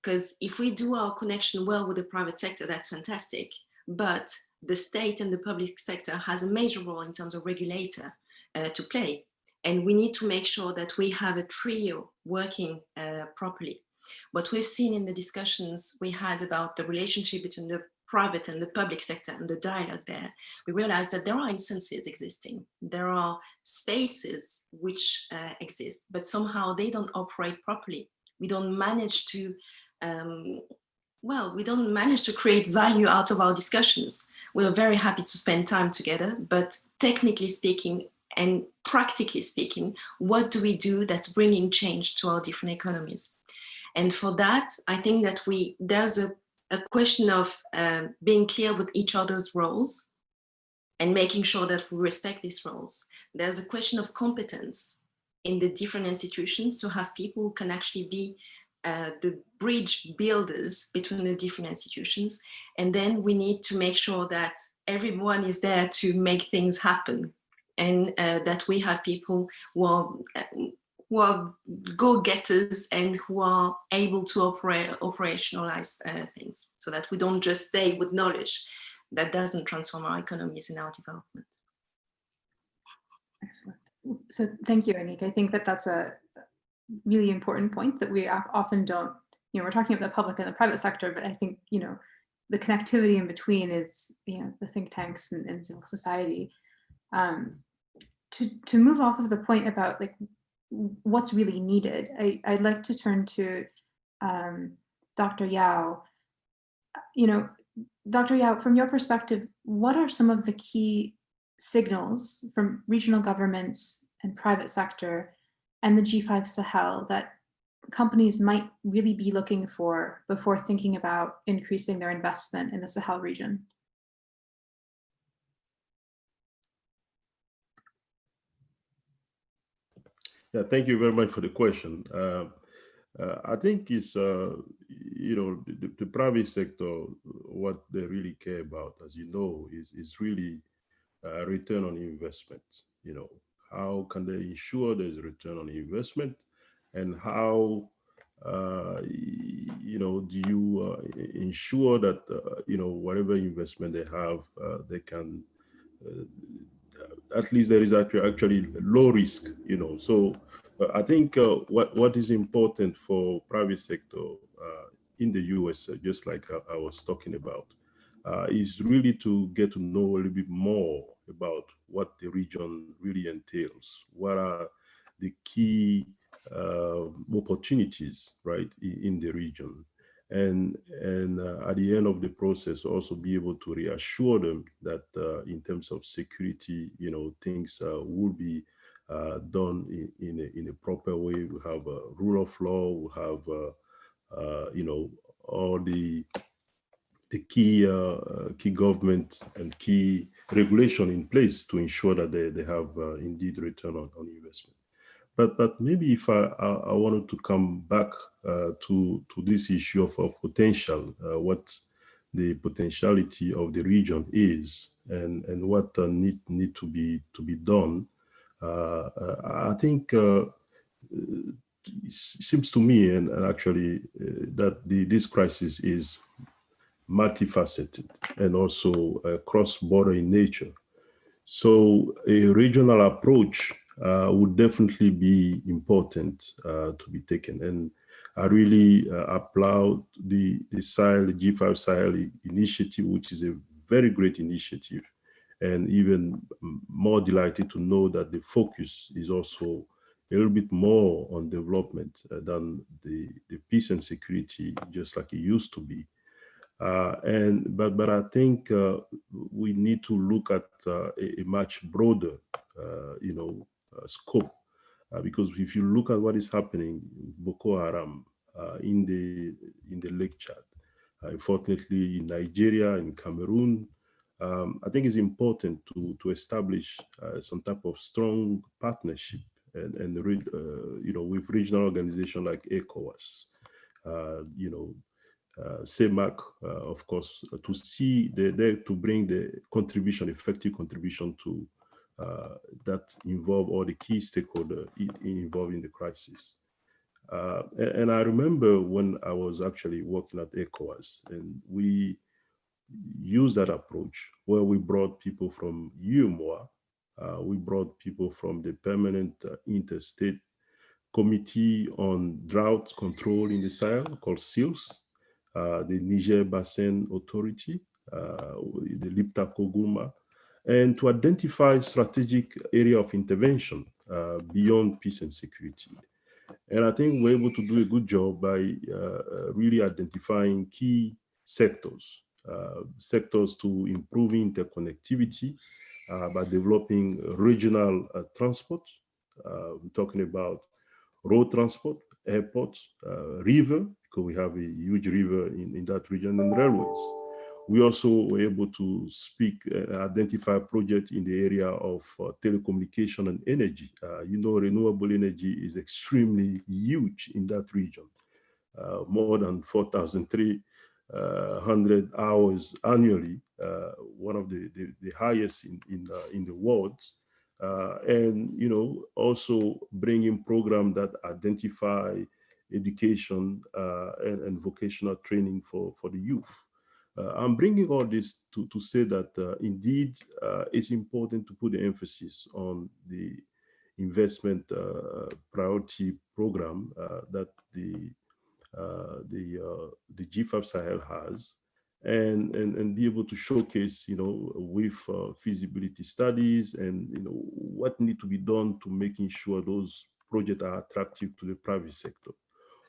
Because if we do our connection well with the private sector, that's fantastic. But the state and the public sector has a major role in terms of regulator to play. And we need to make sure that we have a trio working properly. What we've seen in the discussions we had about the relationship between the private and the public sector and the dialogue there, we realized that there are instances existing. There are spaces which exist, but somehow they don't operate properly. We don't manage to we don't manage to create value out of our discussions. We are very happy to spend time together, but technically speaking and practically speaking, what do we do that's bringing change to our different economies? And for that, I think that there's a question of being clear with each other's roles and making sure that we respect these roles. There's a question of competence in the different institutions to have people who can actually be the bridge builders between the different institutions. And then we need to make sure that everyone is there to make things happen, and that we have people who are go-getters and who are able to operationalize things, so that we don't just stay with knowledge that doesn't transform our economies and our development. Excellent. So thank you, Anik. I think that that's a really important point that we often don't, we're talking about the public and the private sector, but I think, the connectivity in between is, the think tanks and civil society. To move off of the point about what's really needed, I'd like to turn to Dr. Yao. Dr. Yao, from your perspective, what are some of the key signals from regional governments and private sector and the G5 Sahel that companies might really be looking for before thinking about increasing their investment in the Sahel region? Yeah, thank you very much for the question. I think it's, the private sector, what they really care about, as you know, is really return on investment. How can they ensure there's a return on investment, and how, do you ensure that, whatever investment they have, they can, at least there is actually low risk, So I think what is important for private sector in the US, just like I was talking about, is really to get to know a little bit more about what the region really entails. What are the key opportunities, right, in the region? And at the end of the process, also be able to reassure them that in terms of security, things will be done in a proper way. We have a rule of law. We have all the key government and key regulation in place to ensure that they have indeed return on investment. But maybe if I wanted to come back to this issue of potential, what the potentiality of the region is, and what need to be done. I think it seems to me, and actually, that this crisis is multifaceted and also cross-border in nature. So a regional approach would definitely be important to be taken. And I really applaud the Sahel, G5 Sahel initiative, which is a very great initiative, and even more delighted to know that the focus is also a little bit more on development than the peace and security, just like it used to be. But I think we need to look at a much broader, scope, because if you look at what is happening, Boko Haram in the Lake Chad, unfortunately in Nigeria, in Cameroon, I think it's important to establish some type of strong partnership and with regional organizations like ECOWAS, CEMAC, of course, to see to bring the contribution, effective contribution to that involve all the key stakeholders involved in the crisis. And I remember when I was actually working at ECOWAS, and we used that approach where we brought people from UMOA, we brought people from the Permanent Interstate Committee on Drought Control in the Sahel, called SILS, the Niger Basin Authority, the Lipta Koguma, and to identify strategic area of intervention beyond peace and security. And I think we're able to do a good job by really identifying key sectors to improving interconnectivity by developing regional transport. We're talking about road transport, airports, river, because we have a huge river in that region, and railways. We also were able to identify projects in the area of telecommunication and energy. Renewable energy is extremely huge in that region, more than 4,300 hours annually, one of the highest in the world. And also bringing programs that identify education and vocational training for the youth. I'm bringing all this to say that indeed it's important to put the emphasis on the investment priority program that the G5 Sahel has, and be able to showcase, with feasibility studies and what need to be done to making sure those projects are attractive to the private sector.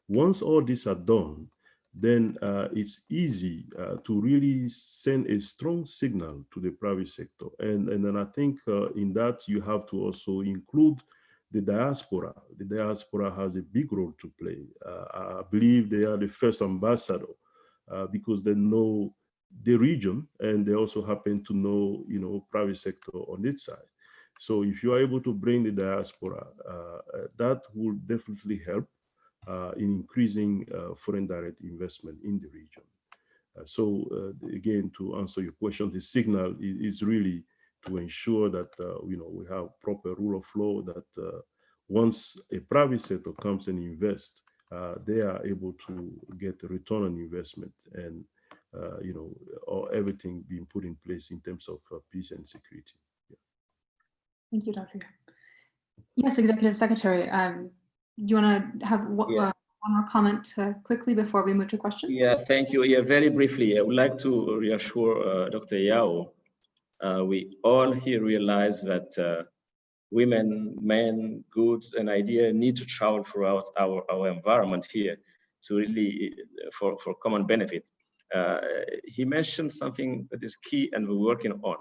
Once all these are done, then it's easy to really send a strong signal to the private sector. And then I think in that you have to also include the diaspora. The diaspora has a big role to play. I believe they are the first ambassador because they know the region, and they also happen to know, private sector on its side. So if you are able to bring the diaspora, that will definitely help in increasing foreign direct investment in the region. So again, to answer your question, the signal is really to ensure that we have proper rule of law, that once a private sector comes and invests, they are able to get a return on investment, and or everything being put in place in terms of peace and security. Yeah. Thank you, Dr. Yes, Executive Secretary. Do you want to have what? Yeah. one more comment quickly before we move to questions? Yeah, thank you. Yeah, very briefly, I would like to reassure Dr. Yao. We all here realize that women, men, goods, and ideas need to travel throughout our environment here to really, for common benefit. He mentioned something that is key and we're working on,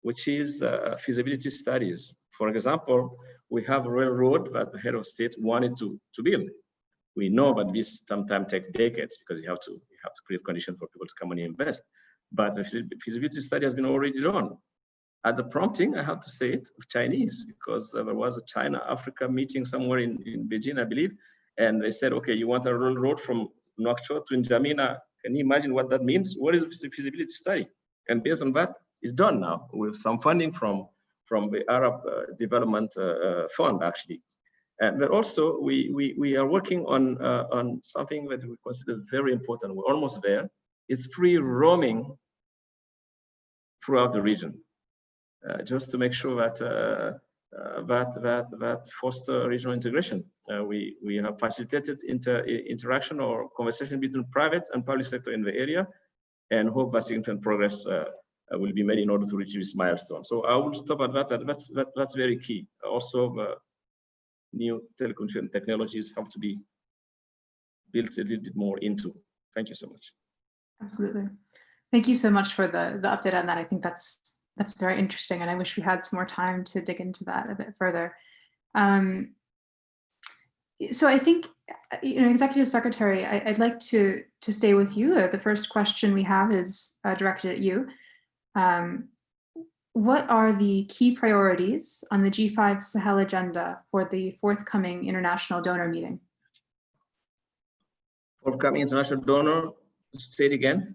which is feasibility studies. For example, we have a railroad that the head of state wanted to build. We know, but this sometimes takes decades because you have to create conditions for people to come and invest. But the feasibility study has been already done. At the prompting, I have to say it, of Chinese, because there was a China-Africa meeting somewhere in Beijing, I believe, and they said, okay, you want a railroad from Nouakchott to N'Djamena. Can you imagine what that means? What is the feasibility study? And based on that, it's done now with some funding from the Arab Development Fund, actually. But also, we are working on something that we consider very important. We're almost there. It's free roaming throughout the region, just to make sure that foster regional integration. We have facilitated interaction or conversation between private and public sector in the area, and hope that significant progress will be made in order to reach this milestone. So I will stop at that. That's very key. Also, new telecommunication technologies have to be built a little bit more into. Thank you so much. Absolutely. Thank you so much for the update on that. I think that's very interesting, and I wish we had some more time to dig into that a bit further. So I think, Executive Secretary, I'd like to stay with you. The first question we have is directed at you. What are the key priorities on the G5 Sahel agenda for the forthcoming international donor meeting? Forthcoming international donor, say it again.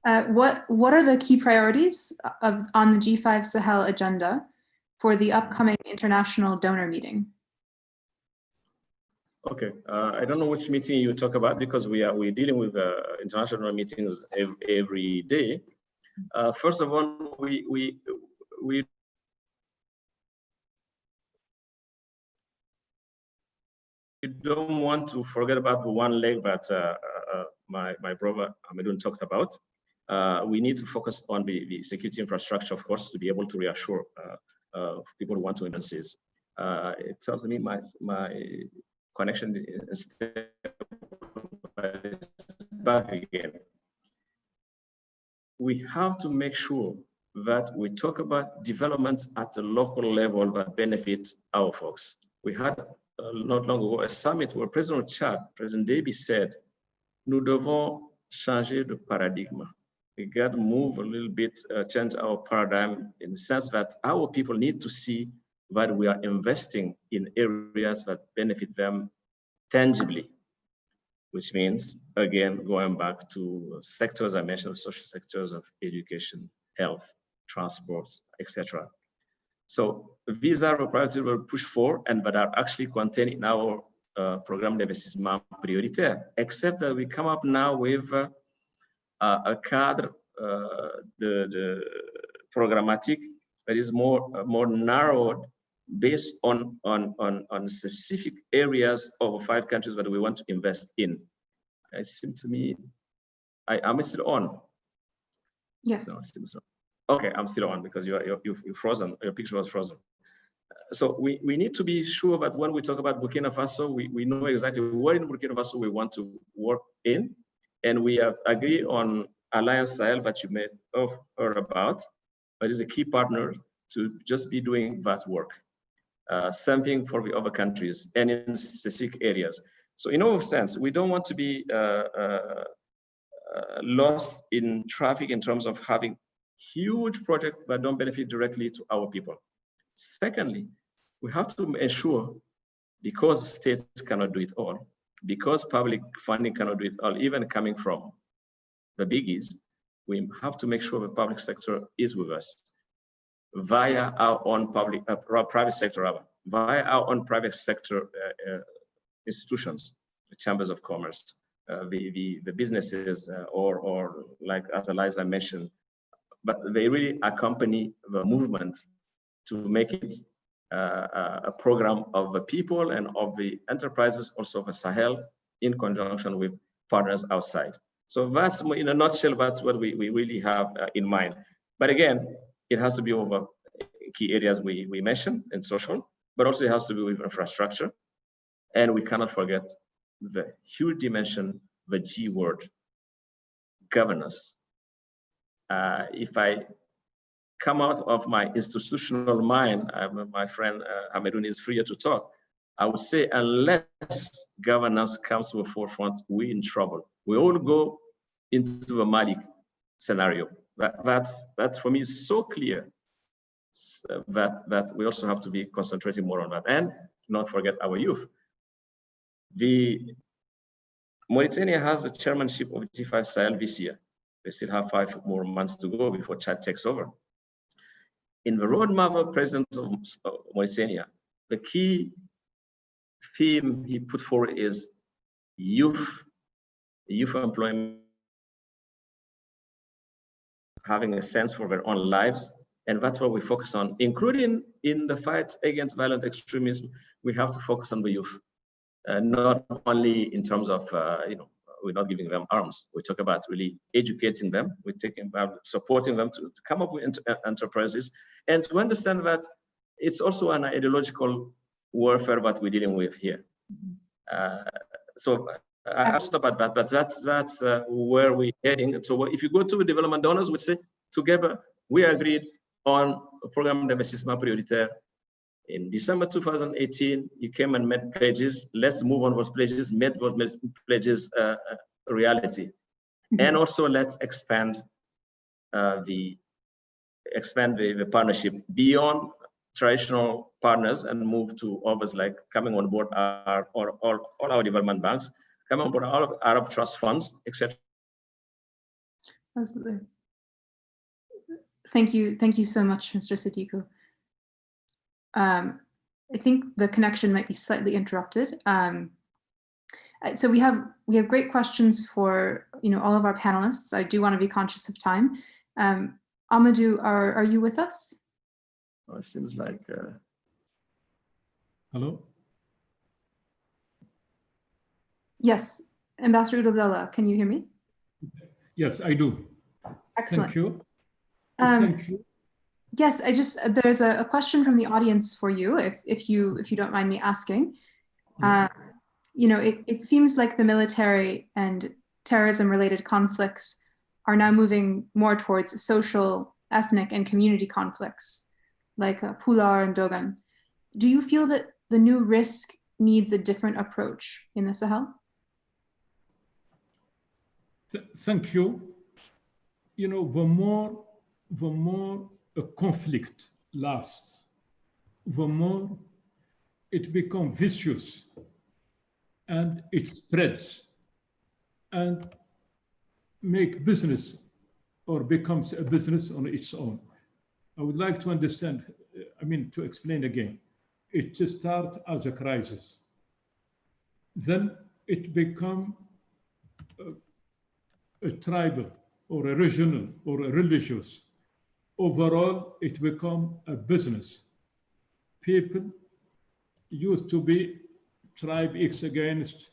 What are the key priorities on the G5 Sahel agenda for the upcoming international donor meeting? Okay, I don't know which meeting you talk about because we're dealing with international meetings every day. First of all, we don't want to forget about the one leg that my brother Amadou talked about. We need to focus on the security infrastructure, of course, to be able to reassure people who want to invest. It tells me my connection is back again. We have to make sure that we talk about developments at the local level that benefit our folks. We had not long ago a summit where President Chad, President Déby said, "Nous devons changer de paradigme." We got to move a little bit, change our paradigm in the sense that our people need to see that we are investing in areas that benefit them tangibly, which means, again, going back to sectors I mentioned, social sectors of education, health, transport, etc. So these are the priorities we'll push for and that are actually contained in our programme d'investissement prioritaire, except that we come up now with a cadre the programmatic that is more narrowed based on specific areas of 5 countries that we want to invest in. It seems to me, I'm still on. Yes. No, still on. Okay, I'm still on because you're frozen. Your picture was frozen. So we need to be sure that when we talk about Burkina Faso, we know exactly what in Burkina Faso we want to work in, and we have agreed on Alliance Sahel that you may have heard about, but is a key partner to just be doing that work. Same thing for the other countries and in specific areas. So in all sense, we don't want to be lost in traffic in terms of having huge projects that don't benefit directly to our people. Secondly, we have to ensure, because states cannot do it all, because public funding cannot do it all, even coming from the biggies, we have to make sure the public sector is with us via our own private sector, via our own private sector institutions, the chambers of commerce, the businesses, or like Liza mentioned, but they really accompany the movement to make it a program of the people and of the enterprises, also of the Sahel, in conjunction with partners outside. So that's, in a nutshell, that's what we really have in mind. But again, it has to be over key areas we mentioned in social, but also it has to be with infrastructure. And we cannot forget the huge dimension, the G word, governance. If I come out of my institutional mind, my friend Hamedoun is freer to talk, I would say unless governance comes to the forefront, we're in trouble. We all go into the Mali scenario. That's for me so clear that we also have to be concentrating more on that, and not forget our youth. The Mauritania has the chairmanship of G5 Sahel this year. They still have 5 more months to go before Chad takes over. In the roadmap of President of Mauritania, the key theme he put forward is youth employment, having a sense for their own lives. And that's what we focus on, including in the fight against violent extremism. We have to focus on the youth, not only in terms of, we're not giving them arms. We talk about really educating them. We're taking about supporting them to come up with enterprises and to understand that it's also an ideological warfare that we're dealing with here. So I'll stop at that, but that's where we're heading. So if you go to the development donors, we say together, we agreed on a programme d'investissement prioritaire. In December 2018, you came and made pledges. Let's move on those pledges, made those pledges a reality. And also let's expand the partnership beyond traditional partners and move to others, like coming on board all our development banks, coming on board all of Arab trust funds, etc. Absolutely. Thank you so much, Mr. Siddiqui. I think the connection might be slightly interrupted. So we have great questions for all of our panelists. I do want to be conscious of time. Amadou, are you with us? Oh, it seems like. Hello. Yes, Ambassador Abdallah, can you hear me? Yes, I do. Excellent. Thank you. Thank you. Yes, there's a question from the audience for you, if you don't mind me asking. It seems like the military and terrorism-related conflicts are now moving more towards social, ethnic, and community conflicts, like Pular and Dogon. Do you feel that the new risk needs a different approach in the Sahel? Thank you. The more a conflict lasts, the more it becomes vicious and it spreads and make business or becomes a business on its own. I would like to understand, to explain again. It starts as a crisis. Then it becomes a tribal or a regional or a religious. Overall, it becomes a business. People used to be tribe X against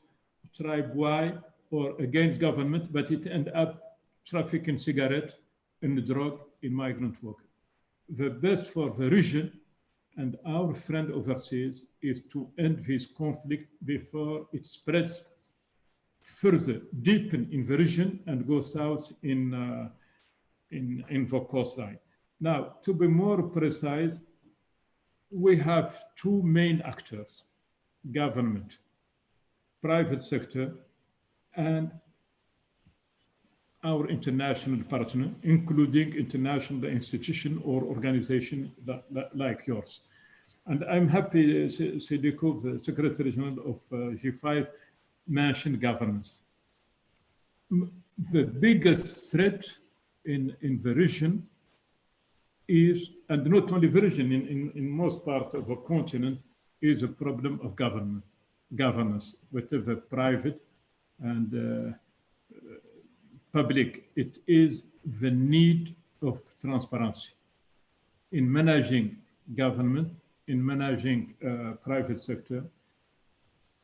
tribe Y or against government, but it ended up trafficking cigarette and drug in migrant work. The best for the region and our friend overseas is to end this conflict before it spreads further, deepen in the region and go south in the coastline. Now, to be more precise, we have 2 main actors: government, private sector, and our international partner, including international institution or organization like yours. And I'm happy Siddiqui, the Secretary General of G5, mentioned governance. The biggest threat in the region is, and not only the region, in most parts of the continent, is a problem of governance, whether private and public. It is the need of transparency in managing government, in managing private sector,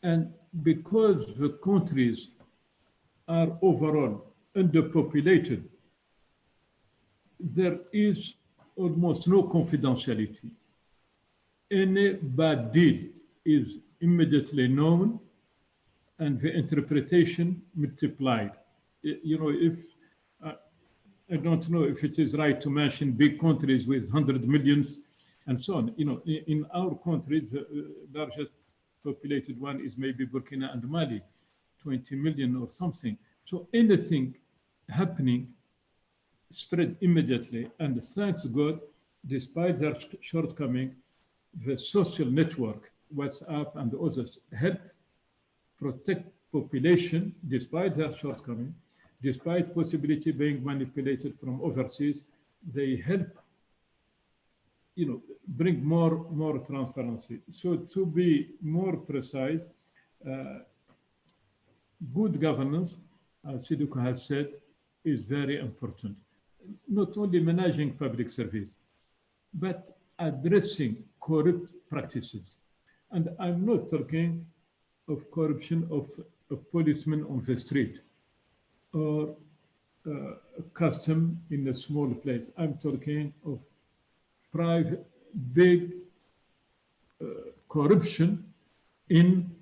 And because the countries are overall underpopulated, there is almost no confidentiality. Any bad deed is immediately known and the interpretation multiplied. You know, if I don't know if it is right to mention big countries with 100 millions and so on. You know, in our countries, the largest populated one is maybe Burkina and Mali, 20 million or something. So anything happening spread immediately. And thanks God, despite their shortcoming, the social network, WhatsApp and others, help protect population despite their shortcoming, despite possibility being manipulated from overseas. They help, you know, bring more transparency. So to be more precise, good governance, as Sidiko has said, is very important. Not only managing public service, but addressing corrupt practices. And I'm not talking of corruption of a policeman on the street or custom in a small place. I'm talking of private, big corruption in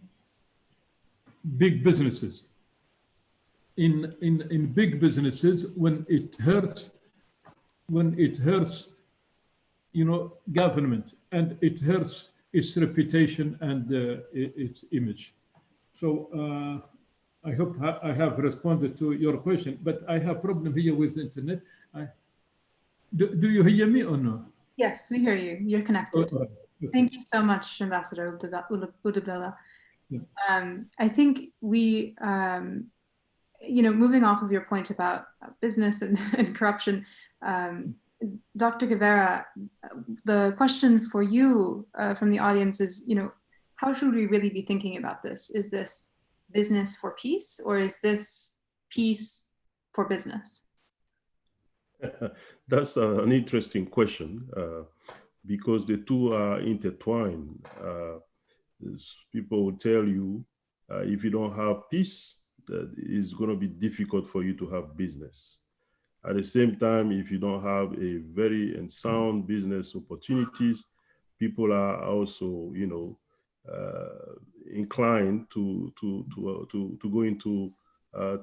big businesses. In big businesses, when it hurts, you know, government, and it hurts its reputation and its image. So I hope I have responded to your question, but I have problem here with the internet. Do you hear me or no? Yes, we hear you. You're connected. Okay. Thank you so much, Ambassador Ould-Abdallah. Yeah. I think we, you know, moving off of your point about business and corruption, Dr. Guevara, the question for you from the audience is, you know, how should we really be thinking about this? Is this business for peace, or is this peace for business? That's an interesting question because the two are intertwined. People will tell you if you don't have peace, that it's going to be difficult for you to have business. At the same time, if you don't have a very and sound business opportunities, people are also, you know, inclined to go into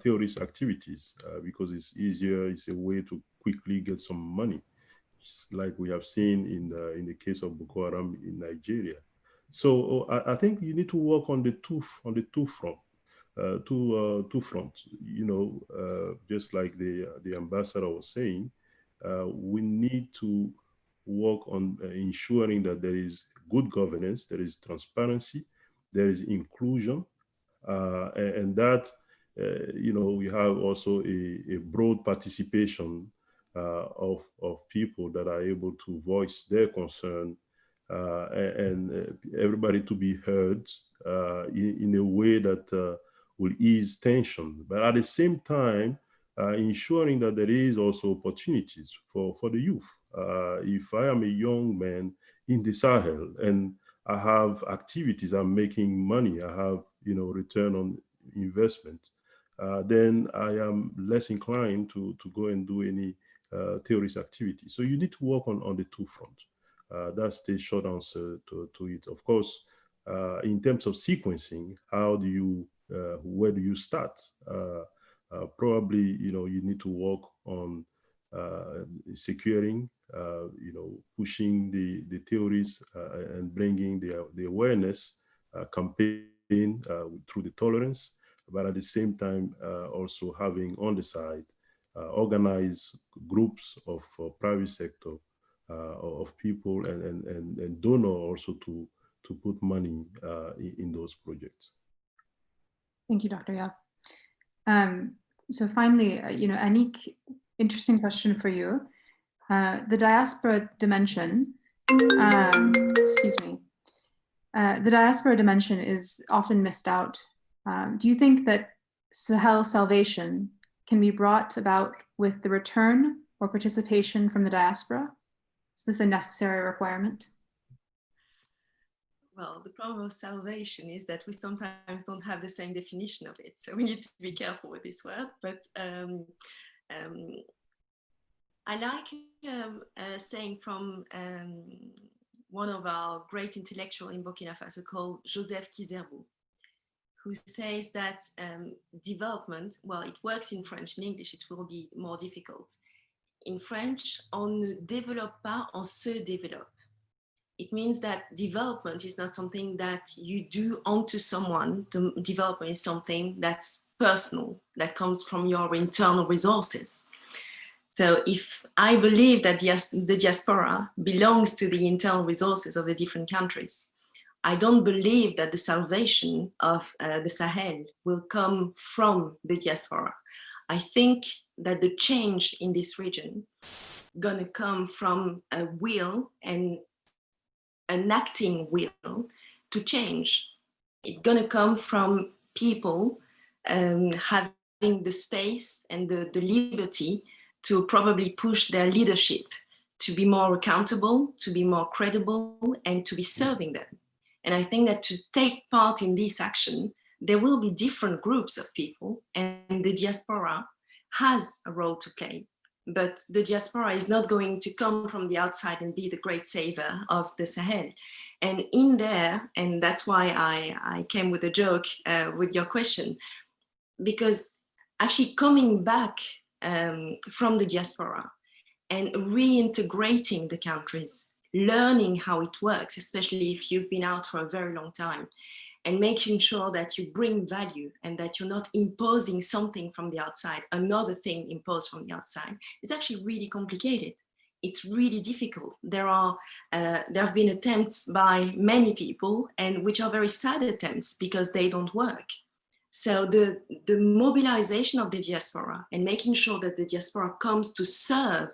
terrorist activities because it's easier. It's a way to quickly get some money, just like we have seen in the case of Boko Haram in Nigeria. So I think you need to work on the two fronts. Two fronts, you know, just like the ambassador was saying, we need to work on ensuring that there is good governance, there is transparency, there is inclusion, and that, you know, we have also a broad participation of people that are able to voice their concern and everybody to be heard in a way that will ease tension, but at the same time, ensuring that there is also opportunities for the youth. If I am a young man in the Sahel and I have activities, I'm making money, I have, you know, return on investment, then I am less inclined to go and do any terrorist activity. So you need to work on the two fronts. That's the short answer to it. Of course, in terms of sequencing, how do you where do you start? Probably, you know, you need to work on securing, you know, pushing the theories and bringing the awareness campaign through the tolerance, but at the same time also having on the side organized groups of private sector of people and donor also to put money in those projects. Thank you, Dr. Yap. So finally, you know, Anik, interesting question for you. The diaspora dimension, excuse me, the diaspora dimension is often missed out. Do you think that Sahel salvation can be brought about with the return or participation from the diaspora? Is this a necessary requirement? Well, the problem of salvation is that we sometimes don't have the same definition of it. So we need to be careful with this word. But I like a saying from one of our great intellectuals in Burkina Faso called Joseph Kizerbo, who says that development, well, it works in French. In English, it will be more difficult. In French, on ne développe pas, on se développe. It means that development is not something that you do onto someone. The development is something that's personal, that comes from your internal resources. So if I believe that the diaspora belongs to the internal resources of the different countries, I don't believe that the salvation of the Sahel will come from the diaspora. I think that the change in this region gonna come from a will and an acting will to change. It's gonna come from people having the space and the liberty to probably push their leadership to be more accountable, to be more credible, and to be serving them. And I think that to take part in this action, there will be different groups of people, and the diaspora has a role to play. But the diaspora is not going to come from the outside and be the great savior of the Sahel. And in there, and that's why I came with a joke with your question, because actually coming back from the diaspora and reintegrating the countries, learning how it works, especially if you've been out for a very long time, and making sure that you bring value and that you're not imposing something from the outside, another thing imposed from the outside, is actually really complicated. It's really difficult. There have been attempts by many people, and which are very sad attempts because they don't work. So the mobilization of the diaspora and making sure that the diaspora comes to serve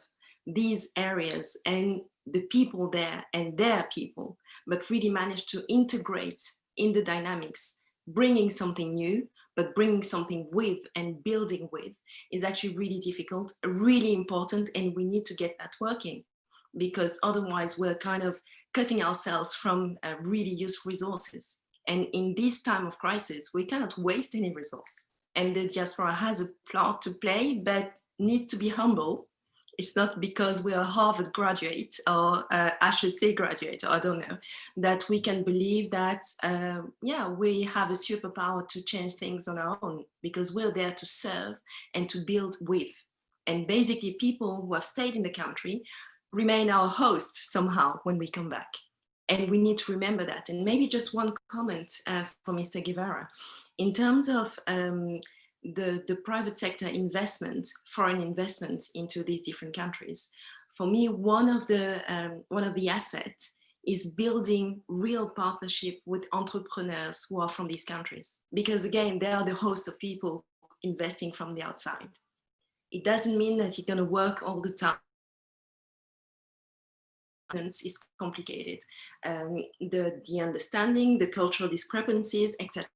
these areas and the people there and their people, but really manage to integrate in the dynamics, bringing something new, but bringing something with and building with, is actually really difficult, really important, and we need to get that working, because otherwise we're kind of cutting ourselves from really useful resources. And in this time of crisis, we cannot waste any resource. And the diaspora has a part to play, but needs to be humble. It's not because we are Harvard graduate or HEC graduate, or I don't know, that we can believe that, yeah, we have a superpower to change things on our own, because we're there to serve and to build with. And basically people who have stayed in the country remain our hosts somehow when we come back. And we need to remember that. And maybe just one comment for Mr. Guevara. In terms of the private sector investment, foreign investment into these different countries, for me, one of the assets is building real partnership with entrepreneurs who are from these countries. Because again, they are the host of people investing from the outside. It doesn't mean that you're gonna work all the time. Is complicated. The understanding, the cultural discrepancies, etc.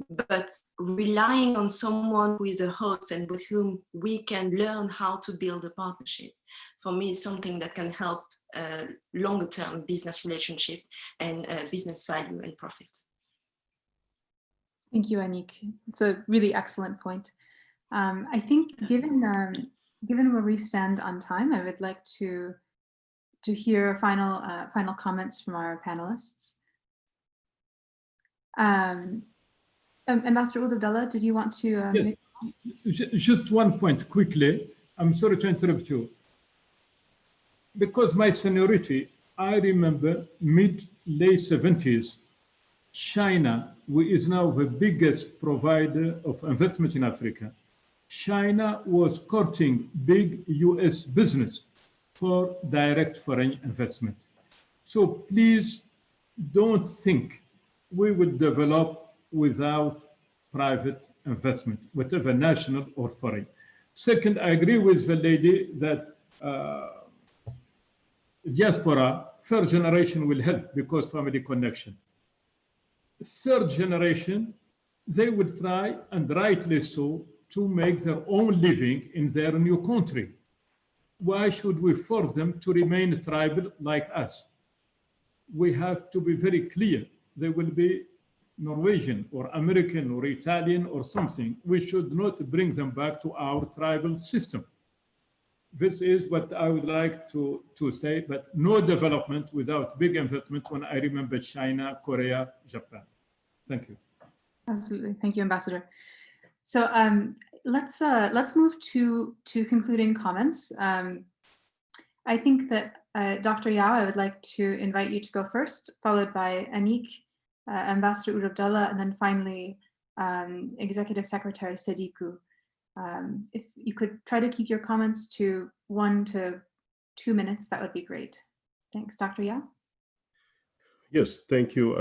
But relying on someone who is a host and with whom we can learn how to build a partnership, for me, is something that can help longer term business relationship and business value and profit. Thank you, Anik. It's a really excellent point. I think given where we stand on time, I would like to hear final comments from our panelists. Ambassador Ould Abdallah, did you want to make... Just one point quickly. I'm sorry to interrupt you. Because my seniority, I remember mid-late 70s, China, who is now the biggest provider of investment in Africa, China was courting big US business for direct foreign investment. So please don't think we will develop without private investment, whatever national or foreign. Second, I agree with the lady that diaspora, third generation will help because family connection. Third generation, they will try, and rightly so, to make their own living in their new country. Why should we force them to remain tribal like us? we have to be very clear. They will be Norwegian or American or Italian or something. We should not bring them back to our tribal system. This is what I would like to say, but no development without big investment when I remember China, Korea, Japan. Thank you. Absolutely. Thank you, Ambassador. So let's move to concluding comments. I think that Dr. Yao, I would like to invite you to go first, followed by Anik, Ambassador Ould Abdallah, and then finally Executive Secretary Sadiku. If you could try to keep your comments to 1 to 2 minutes, that would be great. Thanks, Dr. Yao. Yes, thank you.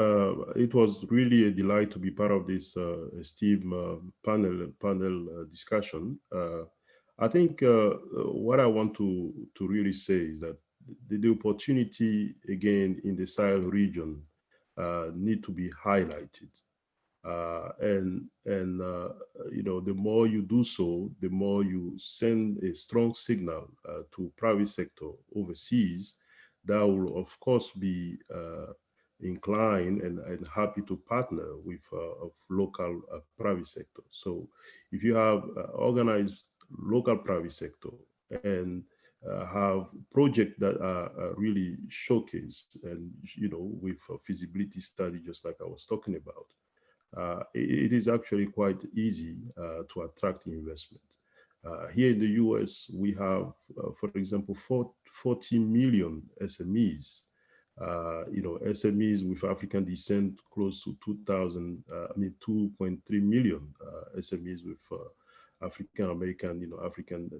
It was really a delight to be part of this esteemed panel discussion. I think what I want to really say is that the opportunity again in the Sahel region need to be highlighted. You know, the more you do so, the more you send a strong signal to private sector overseas that will of course be inclined and happy to partner with local private sector. So if you have organized local private sector and have projects that are really showcased and, you know, with a feasibility study, just like I was talking about, it is actually quite easy to attract investment. Here in the US, we have, for example, 40 million SMEs. You know, SMEs with African descent, close to 2.3 million SMEs with African American, you know, African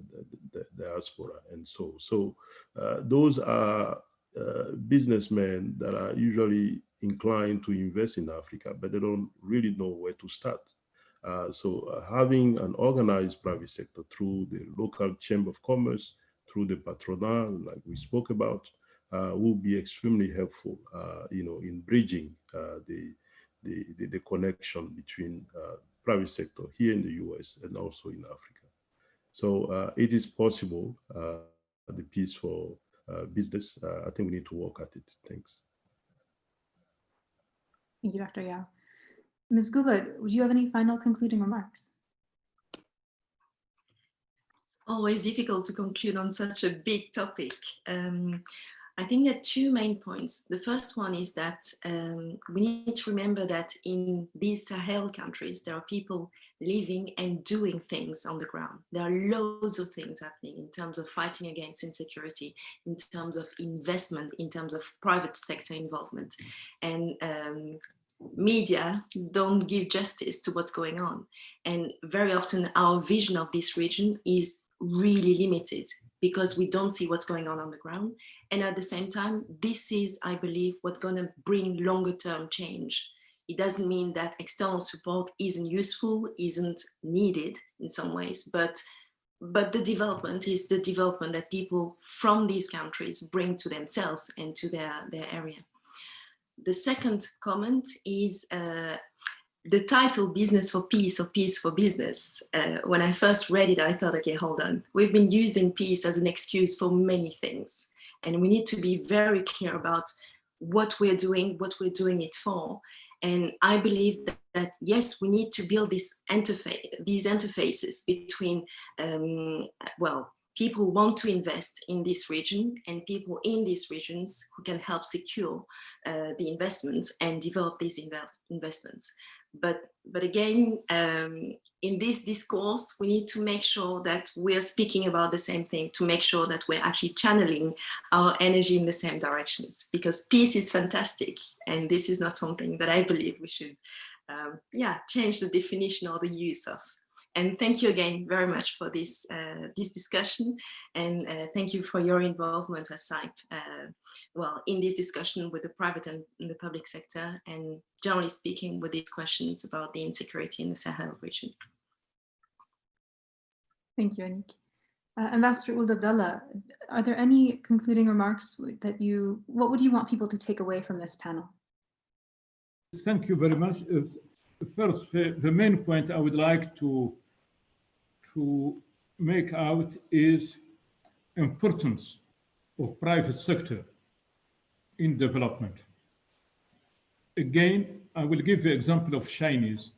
diaspora, and so those are businessmen that are usually inclined to invest in Africa, but they don't really know where to start. So having an organized private sector through the local chamber of commerce, through the patronat, like we spoke about, will be extremely helpful, you know, in bridging the connection between private sector here in the US and also in Africa. So it is possible, the piece for business. I think we need to work at it. Thanks. Thank you, Dr. Yao. Ms. Guba, would you have any final concluding remarks? It's always difficult to conclude on such a big topic. I think there are 2 main points. The first one is that we need to remember that in these Sahel countries, there are people living and doing things on the ground. There are loads of things happening in terms of fighting against insecurity, in terms of investment, in terms of private sector involvement. And media don't give justice to what's going on. And very often our vision of this region is really limited because we don't see what's going on the ground. And at the same time, this is, I believe, what's going to bring longer term change. It doesn't mean that external support isn't useful, isn't needed in some ways, but the development is the development that people from these countries bring to themselves and to their area. The second comment is the title Business for Peace or Peace for Business. When I first read it, I thought, okay, hold on. We've been using peace as an excuse for many things. And we need to be very clear about what we're doing it for. And I believe that yes, we need to build these interfaces between, well, people who want to invest in this region and people in these regions who can help secure the investments and develop these investments. But again, in this discourse, we need to make sure that we're speaking about the same thing, to make sure that we're actually channeling our energy in the same directions, because peace is fantastic. And this is not something that I believe we should, change the definition or the use of. And thank you again very much for this discussion, and thank you for your involvement as SAIP, in this discussion with the private and the public sector, and generally speaking with these questions about the insecurity in the Sahel region. Thank you, Anik. Ambassador Ould Abdallah, are there any concluding remarks that what would you want people to take away from this panel? Thank you very much. First, the main point I would like to make out is importance of private sector in development. Again, I will give the example of Chinese.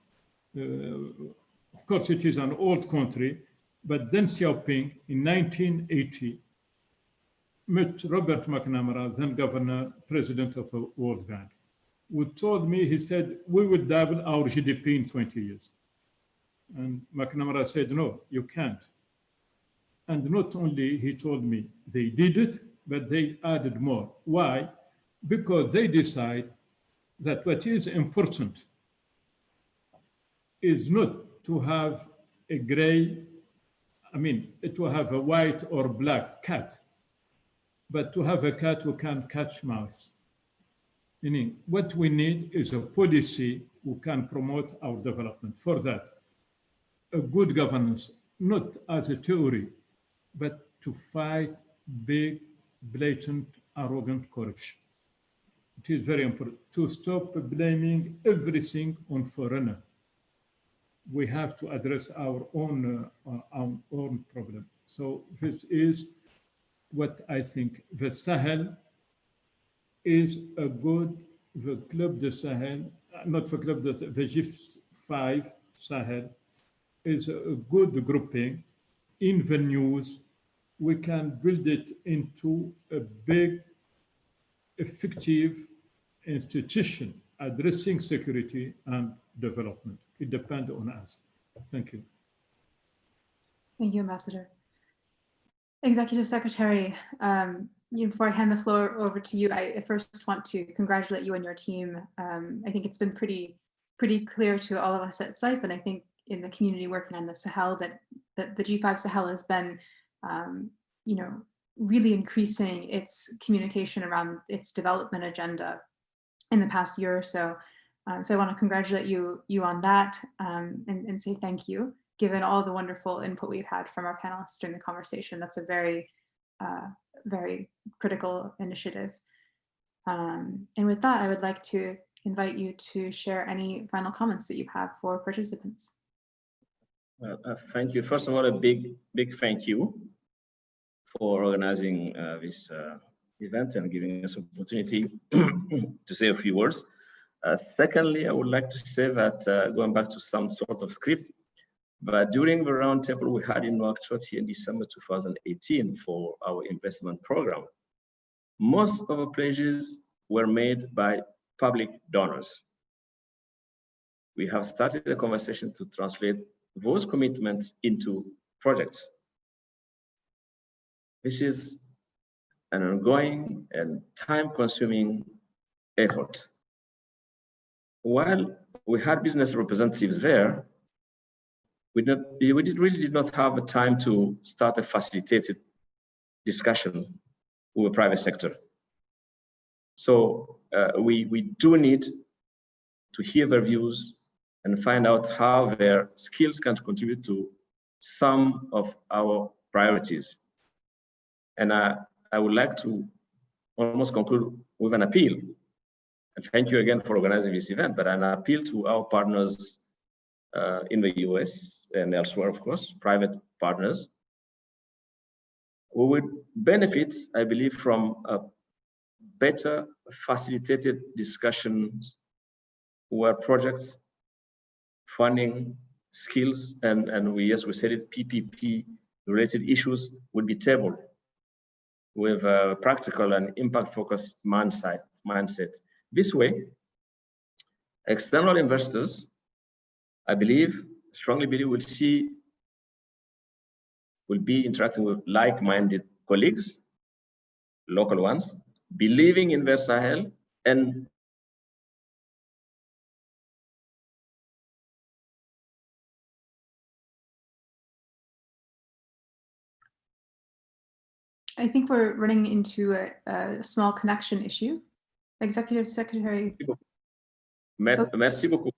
Of course, it is an old country, but Deng Xiaoping in 1980 met Robert McNamara, then governor, president of the World Bank, who told me, he said, we will double our GDP in 20 years. And McNamara said, no, you can't. And not only he told me they did it, but they added more. Why? Because they decide that what is important is not to have a gray, to have a white or black cat, but to have a cat who can catch mouse. Meaning, what we need is a policy who can promote our development. For that, a good governance, not as a theory, but to fight big, blatant, arrogant corruption. It is very important to stop blaming everything on foreigner. We have to address our own problem. So this is what I think. The Sahel is a good, the Club de Sahel, not the Club de Sahel, the G5 Sahel is a good grouping. In the news, we can build it into a big, effective institution addressing security and development. It depends on us. Thank you. Thank you, Ambassador. Executive Secretary, before I hand the floor over to you, I first want to congratulate you and your team. I think it's been pretty clear to all of us at SIPE, and I think in the community working on the Sahel, that the G5 Sahel has been, really increasing its communication around its development agenda in the past year or so. So I want to congratulate you on that and say thank you, given all the wonderful input we've had from our panelists during the conversation. That's a very, very critical initiative. And with that, I would like to invite you to share any final comments that you have for participants. Thank you. First of all, a big thank you for organizing this event and giving us opportunity to say a few words. Secondly, I would like to say that going back to some sort of script, but during the roundtable we had in Nouakchott in December 2018 for our investment program, most of the pledges were made by public donors. We have started a conversation to translate those commitments into projects. This is an ongoing and time-consuming effort. While we had business representatives there, we really did not have the time to start a facilitated discussion with the private sector. So we do need to hear their views and find out how their skills can contribute to some of our priorities. And I would like to almost conclude with an appeal. And thank you again for organizing this event, but an appeal to our partners in the US and elsewhere, of course, private partners, who would benefit, I believe, from a better facilitated discussions where projects, funding, skills, and we said it, PPP related issues would be tabled with a practical and impact-focused mindset. This way, external investors, I strongly believe, will be interacting with like-minded colleagues, local ones, believing in their Sahel, and I think we're running into a small connection issue. Executive Secretary. Merci beaucoup.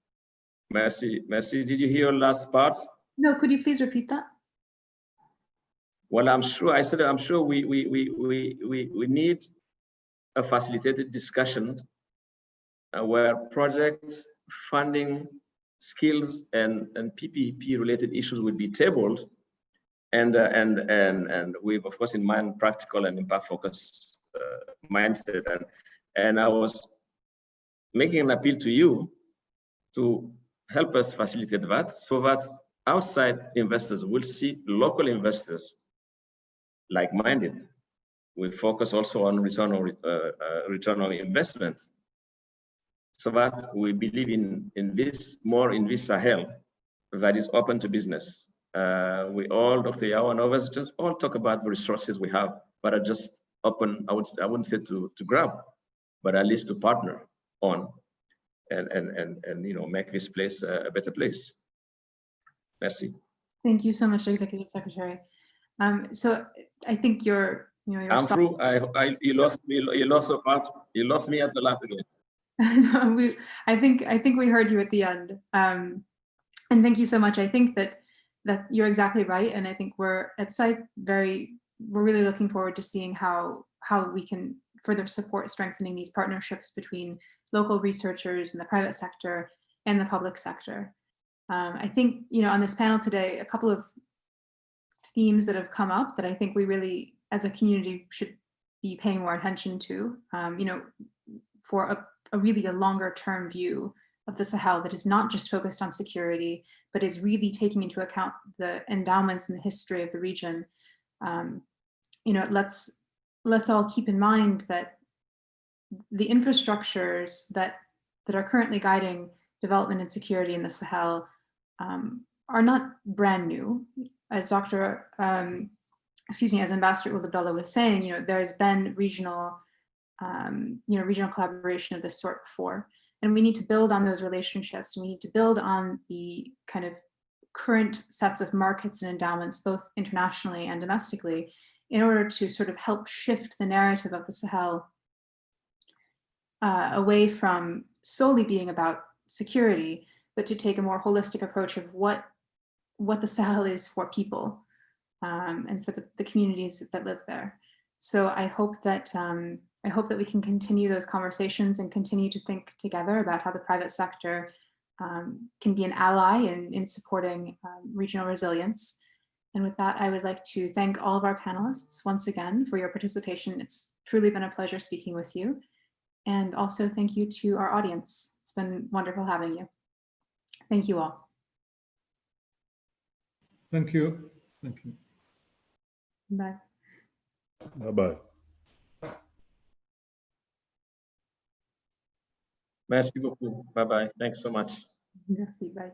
Merci. Did you hear last part? No, could you please repeat that? Well, I'm sure we need a facilitated discussion where projects, funding, skills, and PPP related issues would be tabled, and with, of course, in mind practical and impact focused mindset. And I was making an appeal to you to help us facilitate that so that outside investors will see local investors like-minded. We focus also on return on investment, so that we believe in this Sahel that is open to business. We all, Dr. Yao and others, just all talk about the resources we have, but are just open. I wouldn't say to grab, but at least to partner on, and make this place a better place. Merci. Thank you so much, Executive Secretary. So I think you're I'm through. You lost me. You lost a part. You lost me at the last again. No, I think we heard you at the end. And thank you so much. I think that you're exactly right. And I think we're at site we're really looking forward to seeing how we can further support strengthening these partnerships between local researchers and the private sector and the public sector. I think, on this panel today, a couple of themes that have come up that I think we really, as a community, should be paying more attention to, for a really longer term view of the Sahel that is not just focused on security, but is really taking into account the endowments and the history of the region. Let's all keep in mind that the infrastructures that are currently guiding development and security in the Sahel are not brand new. As as Ambassador Ould Abdallah was saying, there's been regional collaboration of this sort before, and we need to build on those relationships. We need to build on the kind of current sets of markets and endowments, both internationally and domestically, in order to sort of help shift the narrative of the Sahel away from solely being about security, but to take a more holistic approach of what the Sahel is for people and for the communities that live there. So I hope that we can continue those conversations and continue to think together about how the private sector can be an ally in supporting regional resilience. And with that, I would like to thank all of our panelists once again for your participation. It's truly been a pleasure speaking with you. And also thank you to our audience. It's been wonderful having you. Thank you all. Thank you. Thank you. Bye. Bye-bye. Merci beaucoup. Bye-bye. Thanks so much. Merci. Bye.